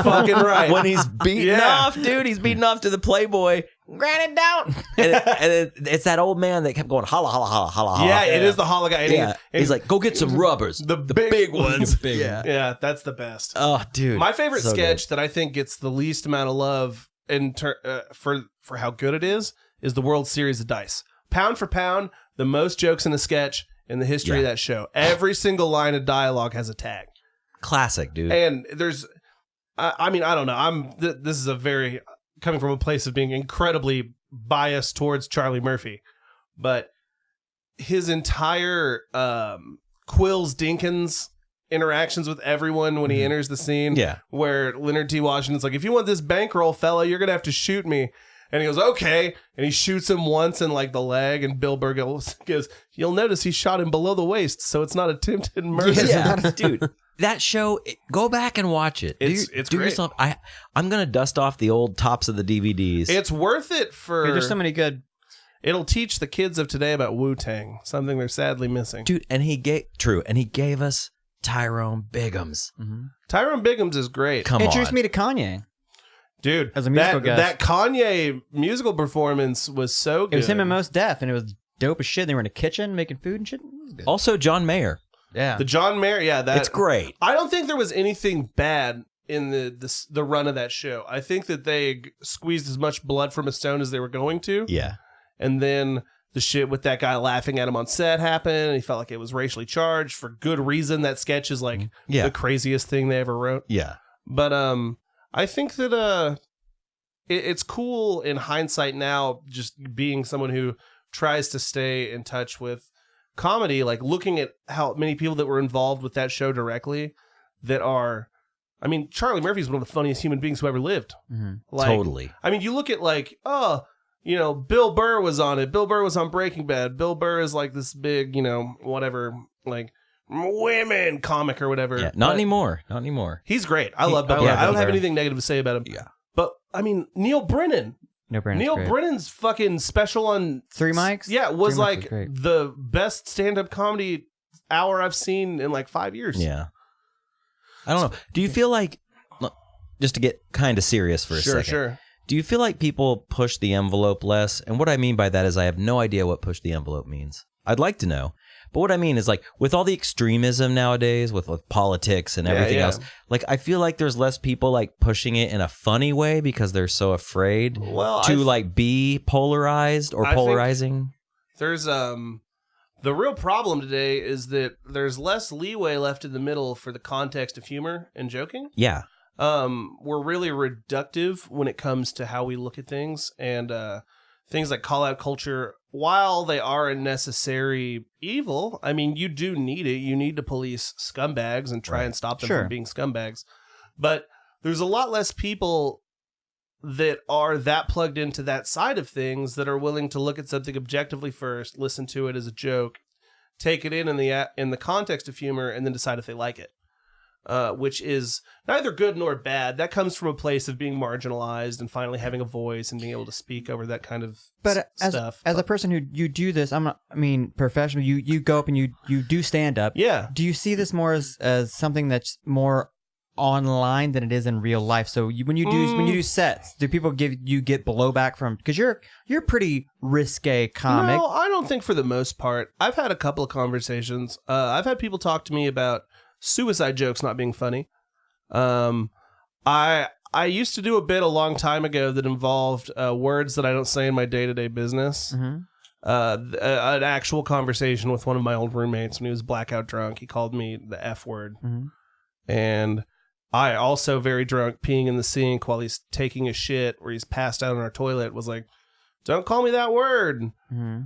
fucking right. When he's beating Yeah. off, dude, he's beating off to the Playboy. Granny, don't. It's that old man that kept going holla holla holla holla holla. Yeah, it is the hollow guy. And Yeah, and he's like, go get some rubbers. the big ones. Yeah. Yeah, that's the best. Oh, dude. My favorite so sketch that I think gets the least amount of love for how good it is the World Series of Dice. Pound for pound, the most jokes in a sketch in the history of that show. Every single line of dialogue has a tag. Classic, dude. And there's, I mean, I don't know. This is a very coming from a place of being incredibly biased towards Charlie Murphy, but his entire Quills Dinkins interactions with everyone when he enters the scene, Yeah. where Leonard T. Washington's like, "If you want this bankroll, fella, you're gonna have to shoot me." And he goes, "Okay," and he shoots him once in like the leg, and Bill Burr goes, "You'll notice he shot him below the waist, so it's not attempted murder." Yeah, dude. That show, go back and watch it. It's do great. yourself. I'm gonna dust off the old tops of the DVDs. It's worth it for. There's so many good. It'll teach the kids of today about Wu-Tang, something they're sadly missing. dude, and he gave us Tyrone Biggums. Tyrone Biggums is great. Come Introduced on, me to Kanye. Dude, As a musical guest. that Kanye musical performance was so good. It was him and Mos Def, and it was dope as shit. They were in a kitchen making food and shit. It was good. also John Mayer. Yeah. The John Mayer, yeah, that It's great. I don't think there was anything bad in the run of that show. I think that they squeezed as much blood from a stone as they were going to, Yeah, and then the shit with that guy laughing at him on set happened, and he felt like it was racially charged for good reason. That sketch is like Yeah. the craziest thing they ever wrote. yeah. But I think that it's cool in hindsight now, just being someone who tries to stay in touch with comedy, like looking at how many people that were involved with that show directly that are, I mean, Charlie Murphy is one of the funniest human beings who ever lived. Like, Totally. I mean, you look at like, Bill Burr was on it. Bill Burr was on Breaking Bad. Bill Burr is like this big, whatever, like women comic or whatever. Yeah, not But anymore. Not anymore. He's great. I love Bill I Burr. love I don't Bill have Burr. anything negative to say about him. Yeah. But I mean, Neil Brennan. No brainer. Neil Brennan's fucking special on 3 mics? Yeah, was 3 mics like was great. the best stand-up comedy hour I've seen in like 5 years. Yeah. I don't know. Do you feel like, just to get kind of serious for a second, Sure. do you feel like people push the envelope less? And what I mean by that is I have no idea what push the envelope means. I'd like to know. But what I mean is, like, with all the extremism nowadays, with politics and everything else, like, I feel like there's less people, like, pushing it in a funny way because they're so afraid to be polarized or I think- polarizing. There's the real problem today is that there's less leeway left in the middle for the context of humor and joking. Yeah. We're really reductive when it comes to how we look at things, and things like call out culture, while they are a necessary evil, I mean, you do need it. You need to police scumbags and try and stop them Sure. from being scumbags. But there's a lot less people that are that plugged into that side of things that are willing to look at something objectively first, listen to it as a joke, take it in the context of humor, and then decide if they like it. Which is neither good nor bad. That comes from a place of being marginalized and finally having a voice and being able to speak over that kind of stuff. As a person who you do this, professional. You go up and you do stand up. Yeah. Do you see this more as something that's more online than it is in real life. So when you do sets, do people get blowback from, because you're a pretty risque comic? No, I don't think for the most part. I've had a couple of conversations. I've had people talk to me about suicide jokes not being funny. I used to do a bit a long time ago that involved words that I don't say in my day-to-day business. Mm-hmm. An actual conversation with one of my old roommates when he was blackout drunk. He called me the F word. Mm-hmm. And I, also very drunk, peeing in the sink while he's taking a shit or he's passed out in our toilet, was like, don't call me that word. Mm-hmm.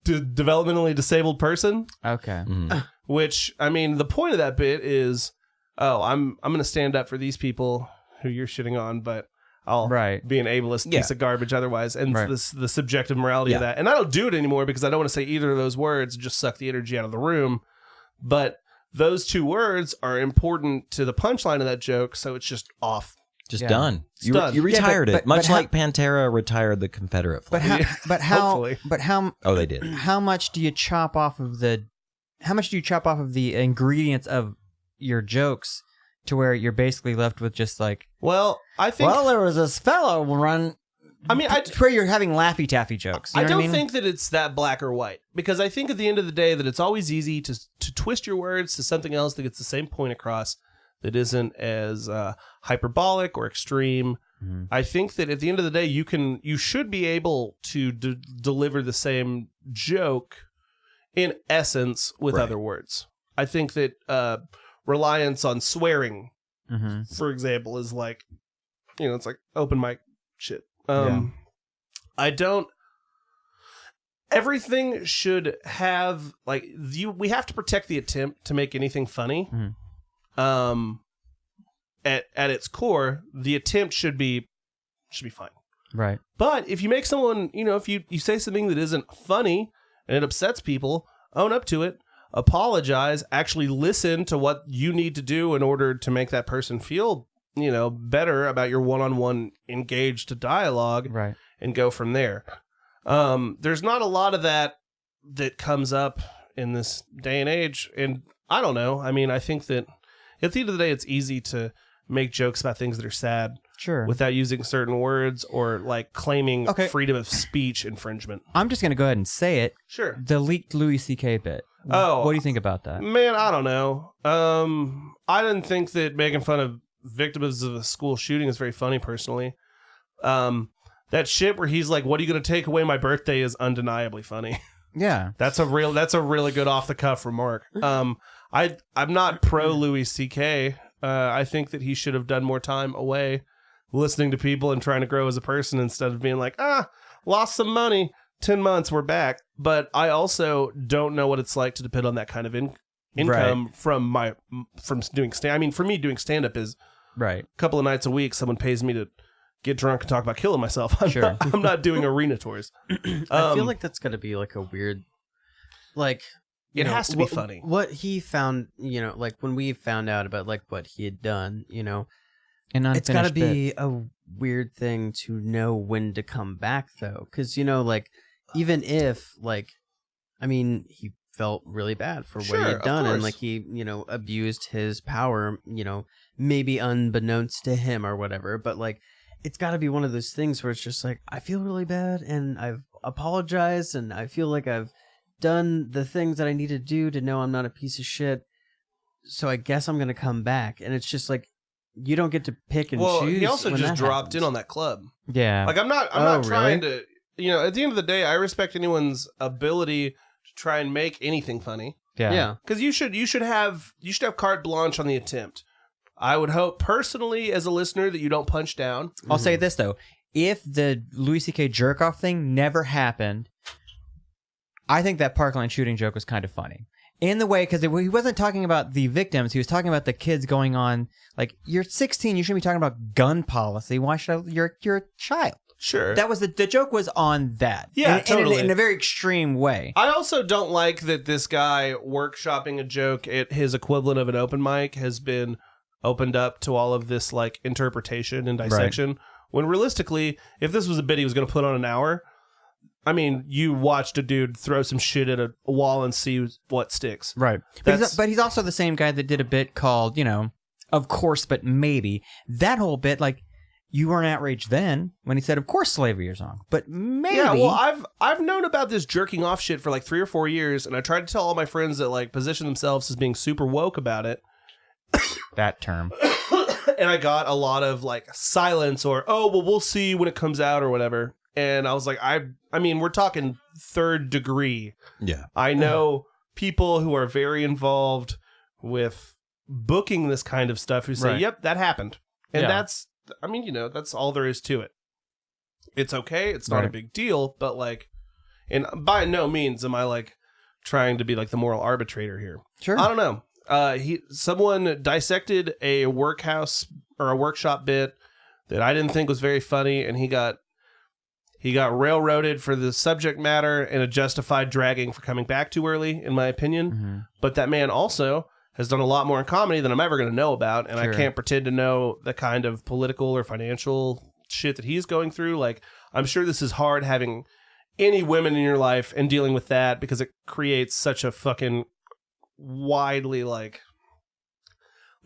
Developmentally disabled person. Okay. Mm-hmm. Which, I mean, the point of that bit is, I'm going to stand up for these people who you're shitting on, but I'll be an ableist piece of garbage otherwise. And the subjective morality of that. And I don't do it anymore because I don't want to say either of those words, just suck the energy out of the room. But those two words are important to the punchline of that joke, so it's just off. Just done. You done. retired but it, much how, like Pantera retired the Confederate flag. But how? Hopefully. Oh, they did. How much do you chop off of the? How much do you chop off of the ingredients of your jokes to where you're basically left with just like? Well, I think. Well, there was this fellow run. I mean, where you're having Laffy Taffy jokes. You know I don't what I mean? think that it's that black or white, because I think at the end of the day that it's always easy to twist your words to something else that gets the same point across, that isn't as hyperbolic or extreme. Mm-hmm. I think that at the end of the day, you should be able to deliver the same joke in essence with other words. I think that reliance on swearing, for example, is like, it's like open mic shit. I don't. Everything should have we have to protect the attempt to make anything funny. Mm-hmm. At its core, the attempt should be fine. Right. But if you make someone, if you say something that isn't funny and it upsets people, own up to it, apologize, actually listen to what you need to do in order to make that person feel, better about your one-on-one engaged dialogue, right, and go from there. There's not a lot of that comes up in this day and age, and I don't know. I mean, I think that at the end of the day, it's easy to make jokes about things that are sad, sure, without using certain words or claiming freedom of speech infringement. I'm just gonna go ahead and say it. Sure. The leaked Louis C.K. bit. Oh, what do you think about that? Man, I don't know. I didn't think that making fun of victims of a school shooting is very funny, personally. That shit where he's like, "What are you going to take away my birthday?" is undeniably funny. Yeah, that's a really good off the cuff remark. I'm not pro Louis C.K. I think that he should have done more time away, listening to people and trying to grow as a person instead of being like, lost some money, 10 months, we're back. But I also don't know what it's like to depend on that kind of income from doing stand. I mean, for me, doing stand up is a couple of nights a week. Someone pays me to get drunk and talk about killing myself. I'm not doing arena tours. I feel like that's got to be like a weird, it has to be funny. What he found, when we found out about what he had done, it's got to be a weird thing to know when to come back, though, because even if he felt really bad for what he had done, and he abused his power, maybe unbeknownst to him or whatever, but it's got to be one of those things where it's just I feel really bad and I've apologized and I feel like I've done the things that I need to do to know I'm not a piece of shit, so I guess I'm gonna come back. And it's just you don't get to pick and choose. Well, he also just dropped in on that club. Yeah, I'm not trying to, at the end of the day, I respect anyone's ability to try and make anything funny. Yeah, because you should have carte blanche on the attempt. I would hope personally, as a listener, that you don't punch down. I'll say this though: if the Louis C.K. jerk off thing never happened, I think that Parkland shooting joke was kind of funny. In the way, because he wasn't talking about the victims, he was talking about the kids going on, you're 16, you shouldn't be talking about gun policy. Why should you're a child? Sure. That was the joke was on that. Yeah, totally. In a very extreme way. I also don't like that this guy workshopping a joke at his equivalent of an open mic has been opened up to all of this interpretation and dissection. When realistically, if this was a bit he was going to put on an hour, I mean, you watched a dude throw some shit at a wall and see what sticks. Right. But he's also the same guy that did a bit called, of course, but maybe. That whole bit, like, you weren't outraged then when he said, of course slavery is wrong, but maybe. Yeah, well, I've known about this jerking off shit for like 3 or 4 years, and I tried to tell all my friends that like position themselves as being super woke about it. That term. And I got a lot of like silence or, oh, well, we'll see when it comes out or whatever. And I was like, I mean, we're talking 3rd degree. Yeah. I know people who are very involved with booking this kind of stuff who say, yep, that happened. And that's all there is to it. It's okay. It's not a big deal. But like, and by no means am I like trying to be like the moral arbitrator here. Sure. I don't know. Someone dissected a workhouse or a workshop bit that I didn't think was very funny, and he got railroaded for the subject matter and a justified dragging for coming back too early, in my opinion. Mm-hmm. But that man also has done a lot more in comedy than I'm ever going to know about, and I can't pretend to know the kind of political or financial shit that he's going through. Like, I'm sure this is hard having any women in your life and dealing with that because it creates such a fucking widely like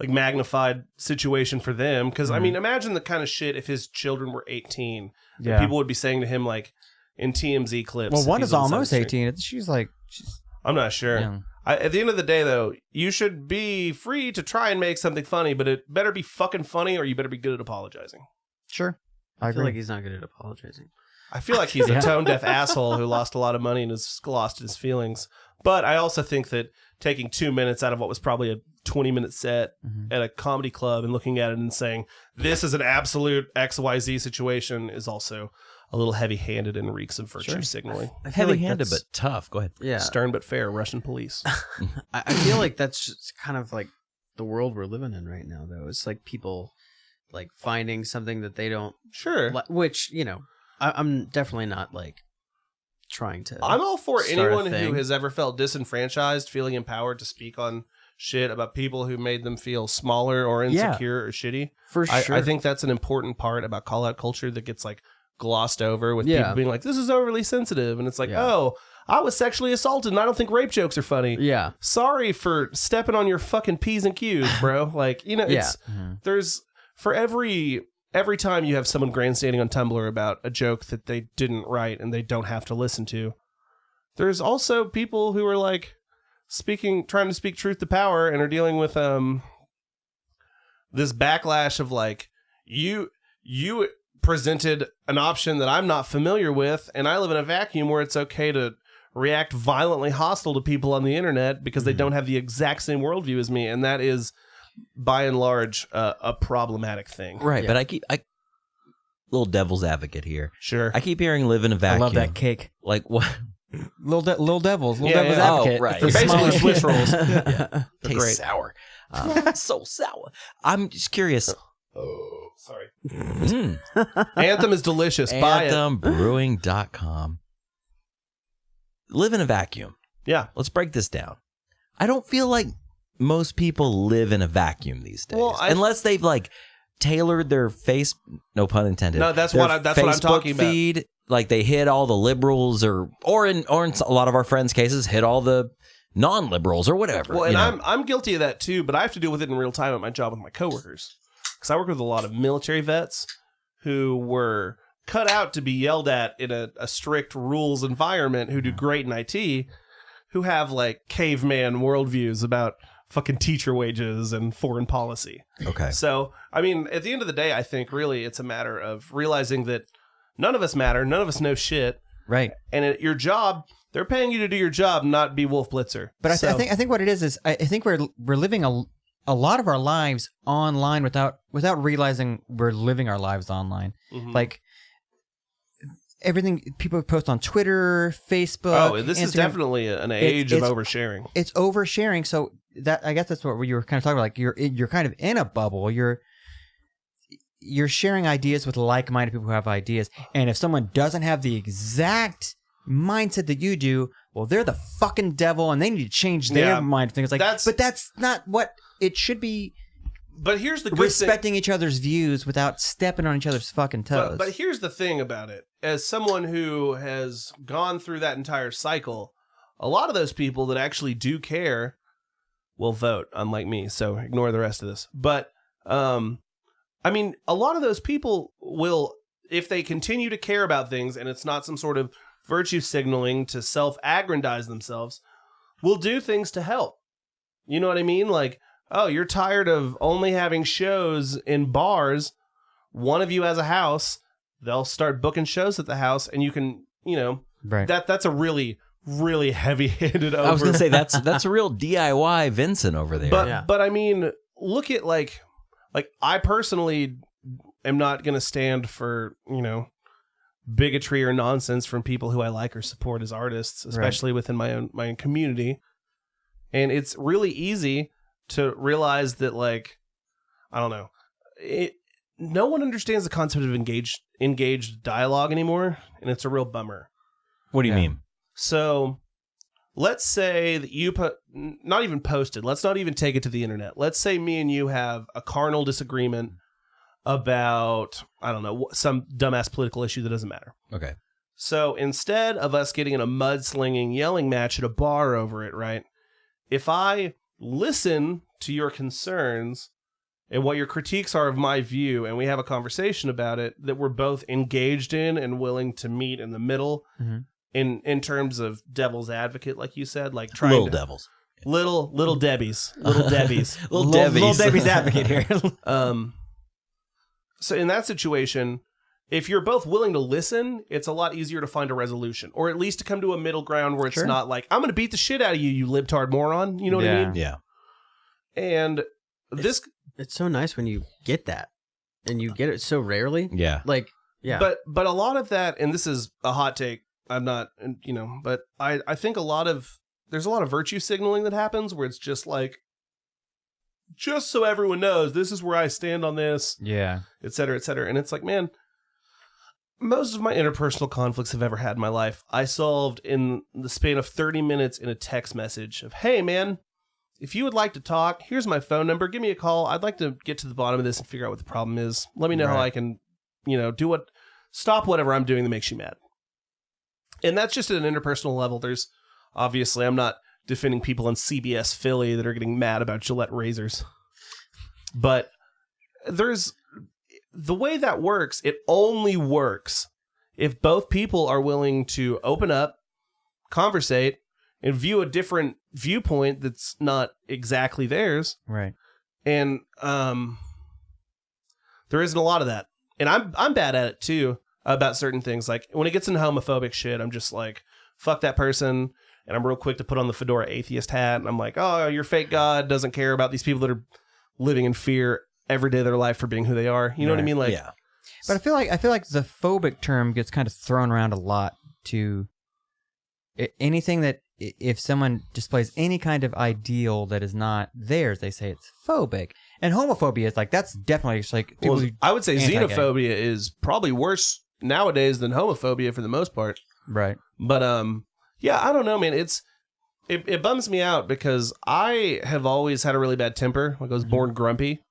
magnified situation for them. Because I mean, imagine the kind of shit if his children were 18. Yeah. People would be saying to him like in TMZ clips. Well, one is almost 18. She's I'm not sure. Yeah. At the end of the day, though, you should be free to try and make something funny, but it better be fucking funny, or you better be good at apologizing. Sure, I feel like he's not good at apologizing. I feel like he's a tone-deaf asshole who lost a lot of money and has lost his feelings. But I also think that taking 2 minutes out of what was probably a 20-minute set at a comedy club and looking at it and saying, this is an absolute XYZ situation is also a little heavy-handed and reeks of virtue signaling. Heavy-handed but tough. Go ahead. Yeah. Stern but fair, Russian police. I feel like that's just kind of like the world we're living in right now, though. It's like people like finding something that they don't... Sure. Which, I'm definitely not like trying to... I'm all for anyone who has ever felt disenfranchised, feeling empowered to speak on shit about people who made them feel smaller or insecure or shitty. For sure. I think that's an important part about call-out culture that gets like glossed over with people being like, this is overly sensitive. And it's like, oh, I was sexually assaulted and I don't think rape jokes are funny. Yeah. Sorry for stepping on your fucking P's and Q's, bro. Like, it's there's for every time you have someone grandstanding on Tumblr about a joke that they didn't write and they don't have to listen to, there's also people who are like trying to speak truth to power and are dealing with this backlash of like, you presented an option that I'm not familiar with, and I live in a vacuum where it's okay to react violently hostile to people on the internet because they don't have the exact same worldview as me, and that is by and large a problematic thing. Right, but I little devil's advocate here. Sure. I keep hearing live in a vacuum. I love that cake. Like what? Little devil's advocate. Oh, right. They're basically Swiss rolls. Tastes great. sour. So sour. I'm just curious. Oh, sorry. Anthem is delicious. Buy it. AnthemBrewing.com. Live in a vacuum. Yeah. Let's break this down. I don't feel like most people live in a vacuum these days. Well, unless they've like tailored their face, no pun intended. No, that's what I'm talking about. Feed, like they hit all the liberals or in a lot of our friends' cases, hit all the non-liberals or whatever. Well, and I'm guilty of that too, but I have to deal with it in real time at my job with my coworkers. Because I work with a lot of military vets who were cut out to be yelled at in a strict rules environment, who do great in IT, who have like caveman worldviews about fucking teacher wages and foreign policy. Okay. So, I mean, at the end of the day, I think really it's a matter of realizing that none of us matter, none of us know shit. Right. And at your job, they're paying you to do your job, not be Wolf Blitzer. But I think what it is I think we're living a lot of our lives online without realizing we're living our lives online. Mm-hmm. Like everything people post on Twitter, Facebook. Oh, this Instagram, is definitely an age of oversharing. It's oversharing. So that I guess that's what you were kind of talking about. Like you're kind of in a bubble. You're sharing ideas with like-minded people who have ideas. And if someone doesn't have the exact mindset that you do, well, they're the fucking devil, and they need to change their mind. Things like that. But that's not what it should be. But here's the good respecting each other's views without stepping on each other's fucking toes. But here's the thing about it. As someone who has gone through that entire cycle, a lot of those people that actually do care will vote, unlike me. So ignore the rest of this. But, I mean, a lot of those people will, if they continue to care about things and it's not some sort of virtue signaling to self-aggrandize themselves, will do things to help. You know what I mean? Like, oh, you're tired of only having shows in bars. One of you has a house. They'll start booking shows at the house, and you can, you know, right. That's a really, really heavy-handed over. I was going to say, that's a real DIY Vincent over there. But I mean, look at, like I personally am not going to stand for, you know, bigotry or nonsense from people who I like or support as artists, especially within my own community. And it's really easy to realize that, like, I don't know, no one understands the concept of engaged dialogue anymore, and it's a real bummer. What do you mean? So, let's say that you not even posted, let's not even take it to the internet. Let's say me and you have a carnal disagreement about, I don't know, some dumbass political issue that doesn't matter. Okay. So, instead of us getting in a mudslinging yelling match at a bar over it, right? If I listen to your concerns and what your critiques are of my view, and we have a conversation about it that we're both engaged in and willing to meet in the middle, in terms of devil's advocate, like you said, like trying little to, devils, little Debbies, little Debbie's advocate here. So in that situation, if you're both willing to listen, it's a lot easier to find a resolution, or at least to come to a middle ground where it's not like, I'm going to beat the shit out of you, you libtard moron. You know what I mean? Yeah. And it's so nice when you get that, and you get it so rarely. Yeah. Like, yeah. But a lot of that, and this is a hot take, I'm not, you know, but I think there's a lot of virtue signaling that happens where it's just like, just so everyone knows, this is where I stand on this. Yeah. Et cetera, et cetera. And it's like, man, most of my interpersonal conflicts I've ever had in my life, I solved in the span of 30 minutes in a text message of, hey, man, if you would like to talk, here's my phone number. Give me a call. I'd like to get to the bottom of this and figure out what the problem is. Let me know how I can, you know, stop whatever I'm doing that makes you mad. And that's just at an interpersonal level. There's obviously, I'm not defending people on CBS Philly that are getting mad about Gillette razors. But there's the way that works. It only works if both people are willing to open up, conversate, and view a different viewpoint that's not exactly theirs. Right. And there isn't a lot of that. And I'm bad at it too, about certain things. Like when it gets into homophobic shit, I'm just like, fuck that person. And I'm real quick to put on the fedora atheist hat. And I'm like, oh, your fake God doesn't care about these people that are living in fear every day of their life for being who they are. You know what I mean? Like, yeah. But I feel like the phobic term gets kind of thrown around a lot to anything that if someone displays any kind of ideal that is not theirs, they say it's phobic. And homophobia is like, that's definitely just like people who I would say xenophobia is probably worse nowadays than homophobia for the most part. Right. But yeah, I don't know, man. It bums me out because I have always had a really bad temper. Like I was born grumpy.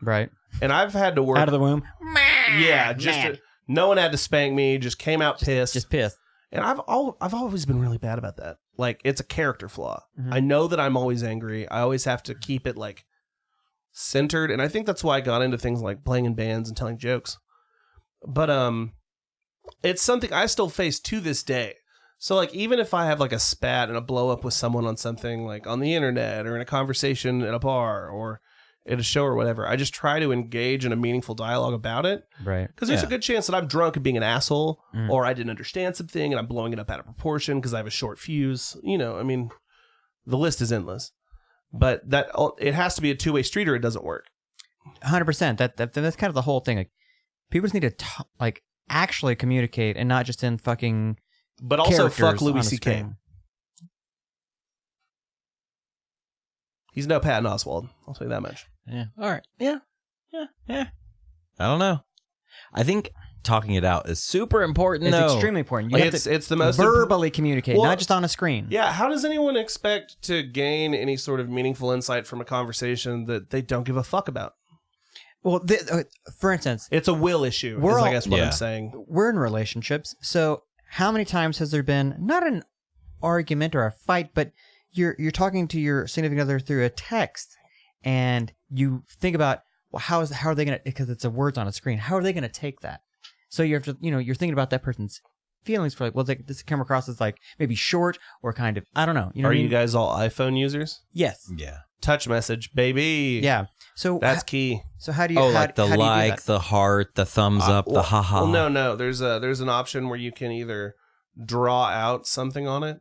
Right. And I've had to work out of the womb. Yeah, no one had to spank me. Just came out pissed. Just pissed. And I've always been really bad about that. Like it's a character flaw. I know that I'm always angry. I always have to keep it like centered, and I think that's why I got into things like playing in bands and telling jokes. But it's something I still face to this day. So like even if I have like a spat and a blow up with someone on something like on the internet or in a conversation at a bar or at a show or whatever, I just try to engage in a meaningful dialogue about it. Right. Because there's a good chance that I'm drunk and being an asshole, or I didn't understand something and I'm blowing it up out of proportion because I have a short fuse. You know, I mean, the list is endless. But it has to be a two-way street or it doesn't work. 100%. That's kind of the whole thing. Like, people just need to actually communicate and not just in fucking. But also fuck Louis C.K. He's no Patton Oswalt. I'll tell you that much. Yeah. All right. Yeah. I don't know. I think talking it out is super important. It's extremely important. You have to it's the most verbally communicate, not just on a screen. Yeah. How does anyone expect to gain any sort of meaningful insight from a conversation that they don't give a fuck about? Well, for instance, It's a will issue, We're is I all- guess what Yeah. I'm saying. we're in relationships, so how many times has there been not an argument or a fight, but you're talking to your significant other through a text, and you think about, well, how are they gonna, because it's a words on a screen, how are they gonna take that? So you have to, you're thinking about that person's feelings for like, well, this come across as like maybe short or kind of, I don't know. You know Are what I you mean? guys all iPhone users? Yes. Yeah. Touch message, baby. Yeah. So That's key. So how do you? Oh, how, like the how do you do like, that? the heart, the thumbs up, the haha. Well, no. There's an option where you can either draw out something on it,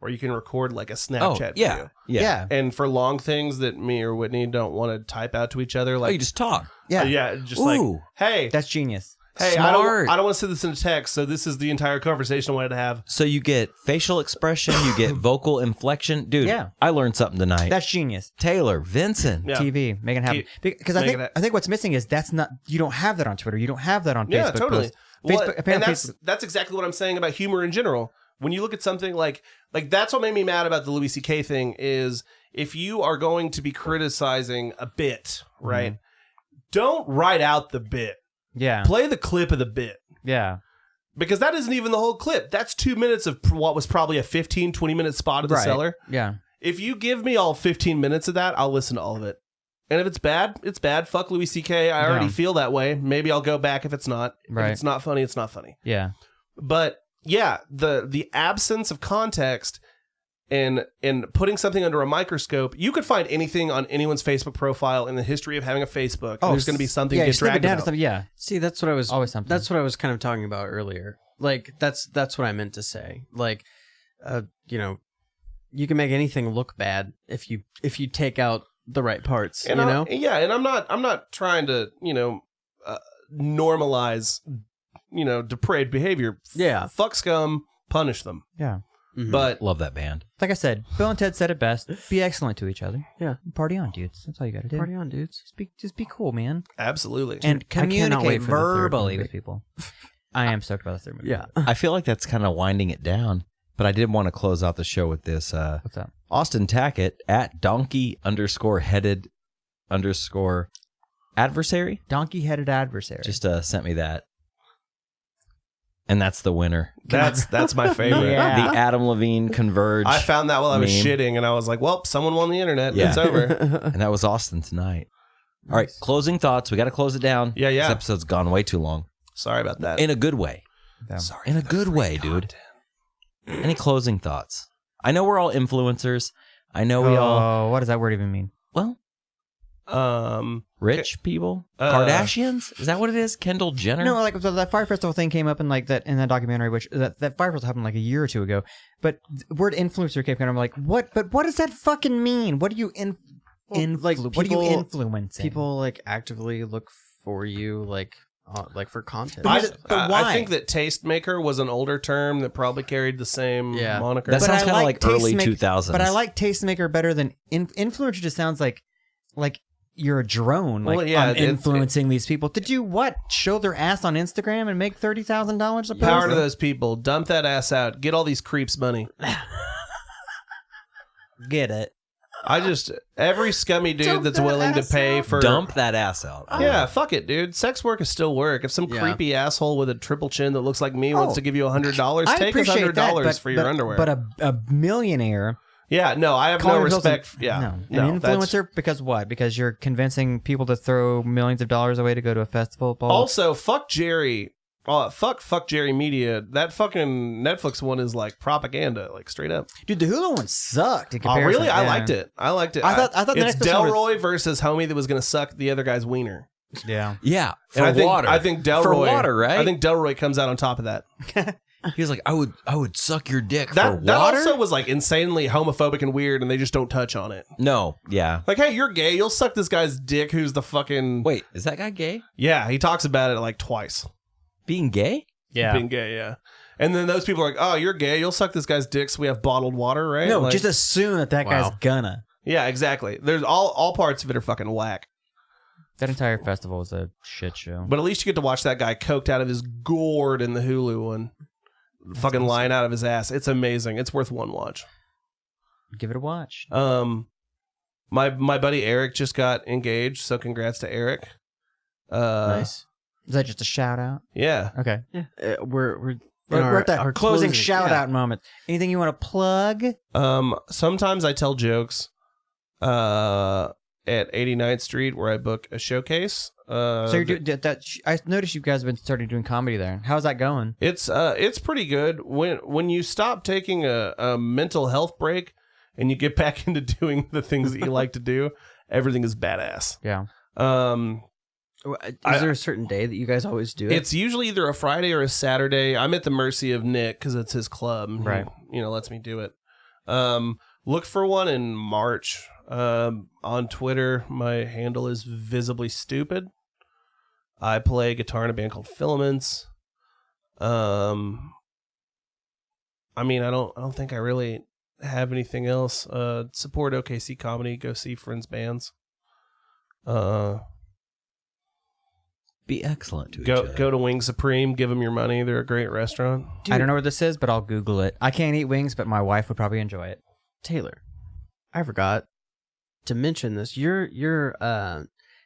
or you can record like a Snapchat yeah. video. Yeah. And for long things that me or Whitney don't want to type out to each other, Oh, like you just talk. Yeah. just like, Ooh. hey, That's genius. hey, smart. I don't want to send this in a text, so this is the entire conversation I wanted to have. So you get facial expression, you get vocal inflection. Dude, Yeah. I learned something tonight. That's genius. Taylor Vinson. Yeah. TV, make it happen. Because I make think it I think what's missing is that's not, you don't have that on Twitter. You don't have that on Facebook. Yeah, totally. posts. Well, Facebook, and apparently, that's exactly what I'm saying about humor in general. When you look at something like that's what made me mad about the Louis C.K. thing is if you are going to be criticizing a bit, right? Don't write out the bit. yeah, Play the clip of the bit. yeah, Because that isn't even the whole clip. That's 2 minutes of what was probably a 15, 20-minute spot of the Right. seller. yeah. If you give me all 15 minutes of that, I'll listen to all of it. And if it's bad, it's bad. Fuck Louis C.K. I already Yeah. feel that way. Maybe I'll go back if it's not. Right. If it's not funny, it's not funny. Yeah. But yeah, the absence of context and putting something under a microscope, you could find anything on anyone's Facebook profile in the history of having a Facebook. and there's going to be something yeah, to you get slip it dragged down to about. something. Yeah, See, that's what I was Always something. That's what I was kind of talking about earlier. Like that's what I meant to say. Like, you can make anything look bad if you take out the right parts. And and I'm not trying to normalize depraved behavior. Yeah. Fuck scum, punish them. yeah. Mhm. But Love that band. Like I said, Bill and Ted said it best: be excellent to each other. Yeah. Party on, dudes. That's all you got to do. Party on, dudes. Just be cool, man, absolutely. and cannot communicate wait for the third verbally movie. with people. I am stoked about the third movie. Yeah. I feel like that's kind of winding it down, but I did want to close out the show with this. What's up? Austin Tackett at donkey_headed_adversary Donkey-headed adversary. just sent me that. And that's the winner. That's my favorite. Yeah. The Adam Levine Converge. I found that while I was meme. shitting, and I was like, "Well, someone won the internet. Yeah. It's over." And that was Austin tonight. All right, closing thoughts. We got to close it down. Yeah. This episode's gone way too long. Sorry about that. In a good way. Yeah. Sorry In a for the good free way, dude. content. Any closing thoughts? I know we're all influencers. I know we all, what does that word even mean? well, rich people? Kardashians? Is that what it is? Kendall Jenner? No, like so that Fire Festival thing came up in like that in that documentary, which that Fire Festival happened like a year or two ago. But the word influencer came, and I'm like, what? But what does that fucking mean? What do you like, what are you people- influencing? People like actively look for you, like for content. I think that tastemaker was an older term that probably carried the same moniker. That But sounds I kind of like early tastemaker- 2000s. But I like tastemaker better than influencer. Just sounds like you're a drone, like Well, yeah, I'm influencing these people to do what? Show their ass on Instagram and make $30,000 a post? Power to those people. Dump that ass out. Get all these creeps money. Get it? Every scummy dude Dump that's that willing to ass pay out. for Dump that ass out. Yeah, fuck it, dude. Sex work is still work. If some Yeah. creepy asshole with a triple chin that looks like me wants to give you $100, I take his appreciate that, $100 for your underwear. But a millionaire. yeah, no, I have no calling themselves respect. an that's- influencer because what? Because you're convincing people to throw millions of dollars away to go to a festival. Blah, blah. Also, fuck Jerry. Fuck Jerry Media. That fucking Netflix one is like propaganda, like straight up. Dude, the Hulu one sucked. In Oh, comparison. really? I Yeah. liked it. I thought the it's Netflix one was- Delroy versus homie that was gonna suck the other guy's wiener. Yeah. Yeah, for And water. I think Delroy for water, right? I think Delroy comes out on top of that. He was like, I would suck your dick for That water. also was like insanely homophobic and weird, and they just don't touch on it. No, yeah. Like, hey, you're gay. You'll suck this guy's dick. Who's the fucking? Wait, is that guy gay? Yeah, he talks about it like twice. Being gay? Yeah. Being gay, yeah. And then those people are like, oh, you're gay. You'll suck this guy's dick. So we have bottled water, right? No, Like, just assume that guy's Wow. gonna. yeah, exactly. There's all parts of it are fucking whack. That entire festival was a shit show. But at least you get to watch that guy coked out of his gourd in the Hulu one. Fucking lying out of his ass. It's amazing. It's worth one watch. Give it a watch. My buddy Eric just got engaged, so congrats to Eric. Nice. Is that just a shout out? Yeah. Okay. Yeah. We're We're at the our closing shout yeah. out moment. Anything you want to plug? Sometimes I tell jokes at 89th Street where I book a showcase. So you're doing that. I noticed you guys have been starting doing comedy there. How's that going? It's pretty good. When you stop taking a mental health break and you get back into doing the things that you like to do, everything is badass. Yeah. Is there a certain day that you guys always do it? It's usually either a Friday or a Saturday. I'm at the mercy of Nick because it's his club. Right. He, lets me do it. Look for one in March. On Twitter, my handle is Visibly Stupid. I play guitar in a band called Filaments. I don't think I really have anything else. Support OKC comedy. Go see friends' bands. Be excellent to each Go other. to Wing Supreme. Give them your money. They're a great restaurant. I don't know where this is, but I'll Google it. I can't eat wings, but my wife would probably enjoy it. Taylor, I forgot to mention this. You're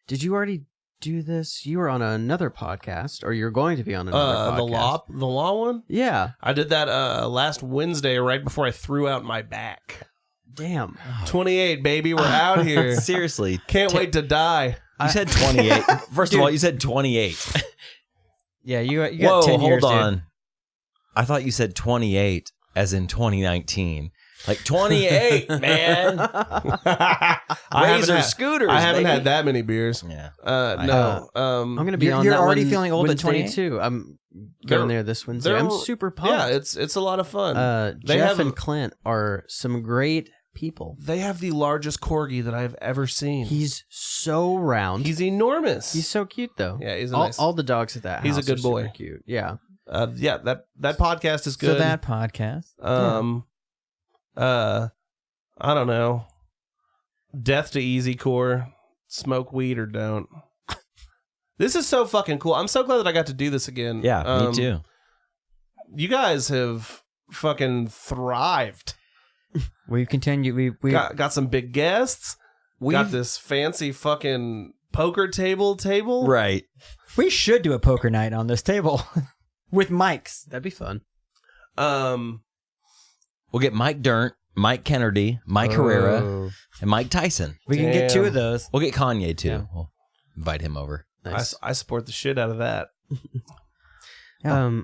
did you already do this? You were on another podcast, or you're going to be on another podcast. The law one. Yeah. I did that last Wednesday, right before I threw out my back. Damn. 28, baby, we're out here. Seriously. Can't wait to die. You said 28. First of all, you said 28. Yeah, you got Whoa, 10 years, hold on. dude. I thought you said 28 as in 2019. Like 28, man. Razor scooters. I haven't baby. had that many beers. Yeah. No. I'm going to be You're- on you're that already one feeling old at Wednesday 28? too. I'm going there this Wednesday. I'm super pumped. Yeah, it's a lot of fun. They Jeff have and Clint are some great people. They have the largest corgi that I've ever seen. He's so round. He's enormous. He's so cute though. Yeah, he's a all, nice. all the dogs at that house. He's a good are super boy. Cute. Yeah. Yeah, that podcast is good. So that podcast. I don't know. Death to Easy Core. Smoke weed or don't. This is so fucking cool. I'm so glad that I got to do this again. Yeah, me too. You guys have fucking thrived. We've continued. We Got some big guests. Got this fancy fucking poker table. Right. we should do a poker night on this table with mics. That'd be fun. We'll get Mike Dirnt, Mike Kennedy, Mike Herrera, and Mike Tyson. We can get 2 of those. We'll get Kanye too. Yeah. We'll invite him over. Nice. I support the shit out of that. Yeah.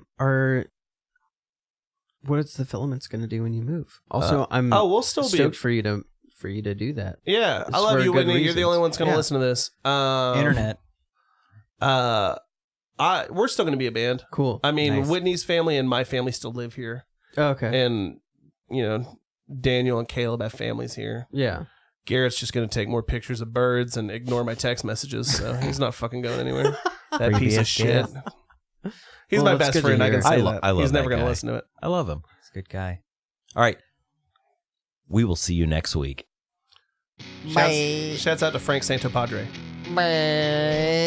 What's the Filaments going to do when you move? Also, I'm we'll still stoked be. for you to do that. Yeah, It's I love for you, good Whitney. You're the reasons. only one's going to Yeah. listen to this. Internet. We're still going to be a band. Cool. I mean, Nice. Whitney's family and my family still live here, Oh, okay. and Daniel and Caleb have families here. Yeah. Garrett's just going to take more pictures of birds and ignore my text messages, so he's not fucking going anywhere. That piece of Previous shit. guest. He's Well, my that's best good to friend. I hear. can say I that. love He's never that going to guy. listen to it. I love him. He's a good guy. All right. We will see you next week. Shouts out to Frank Santopadre. Bye.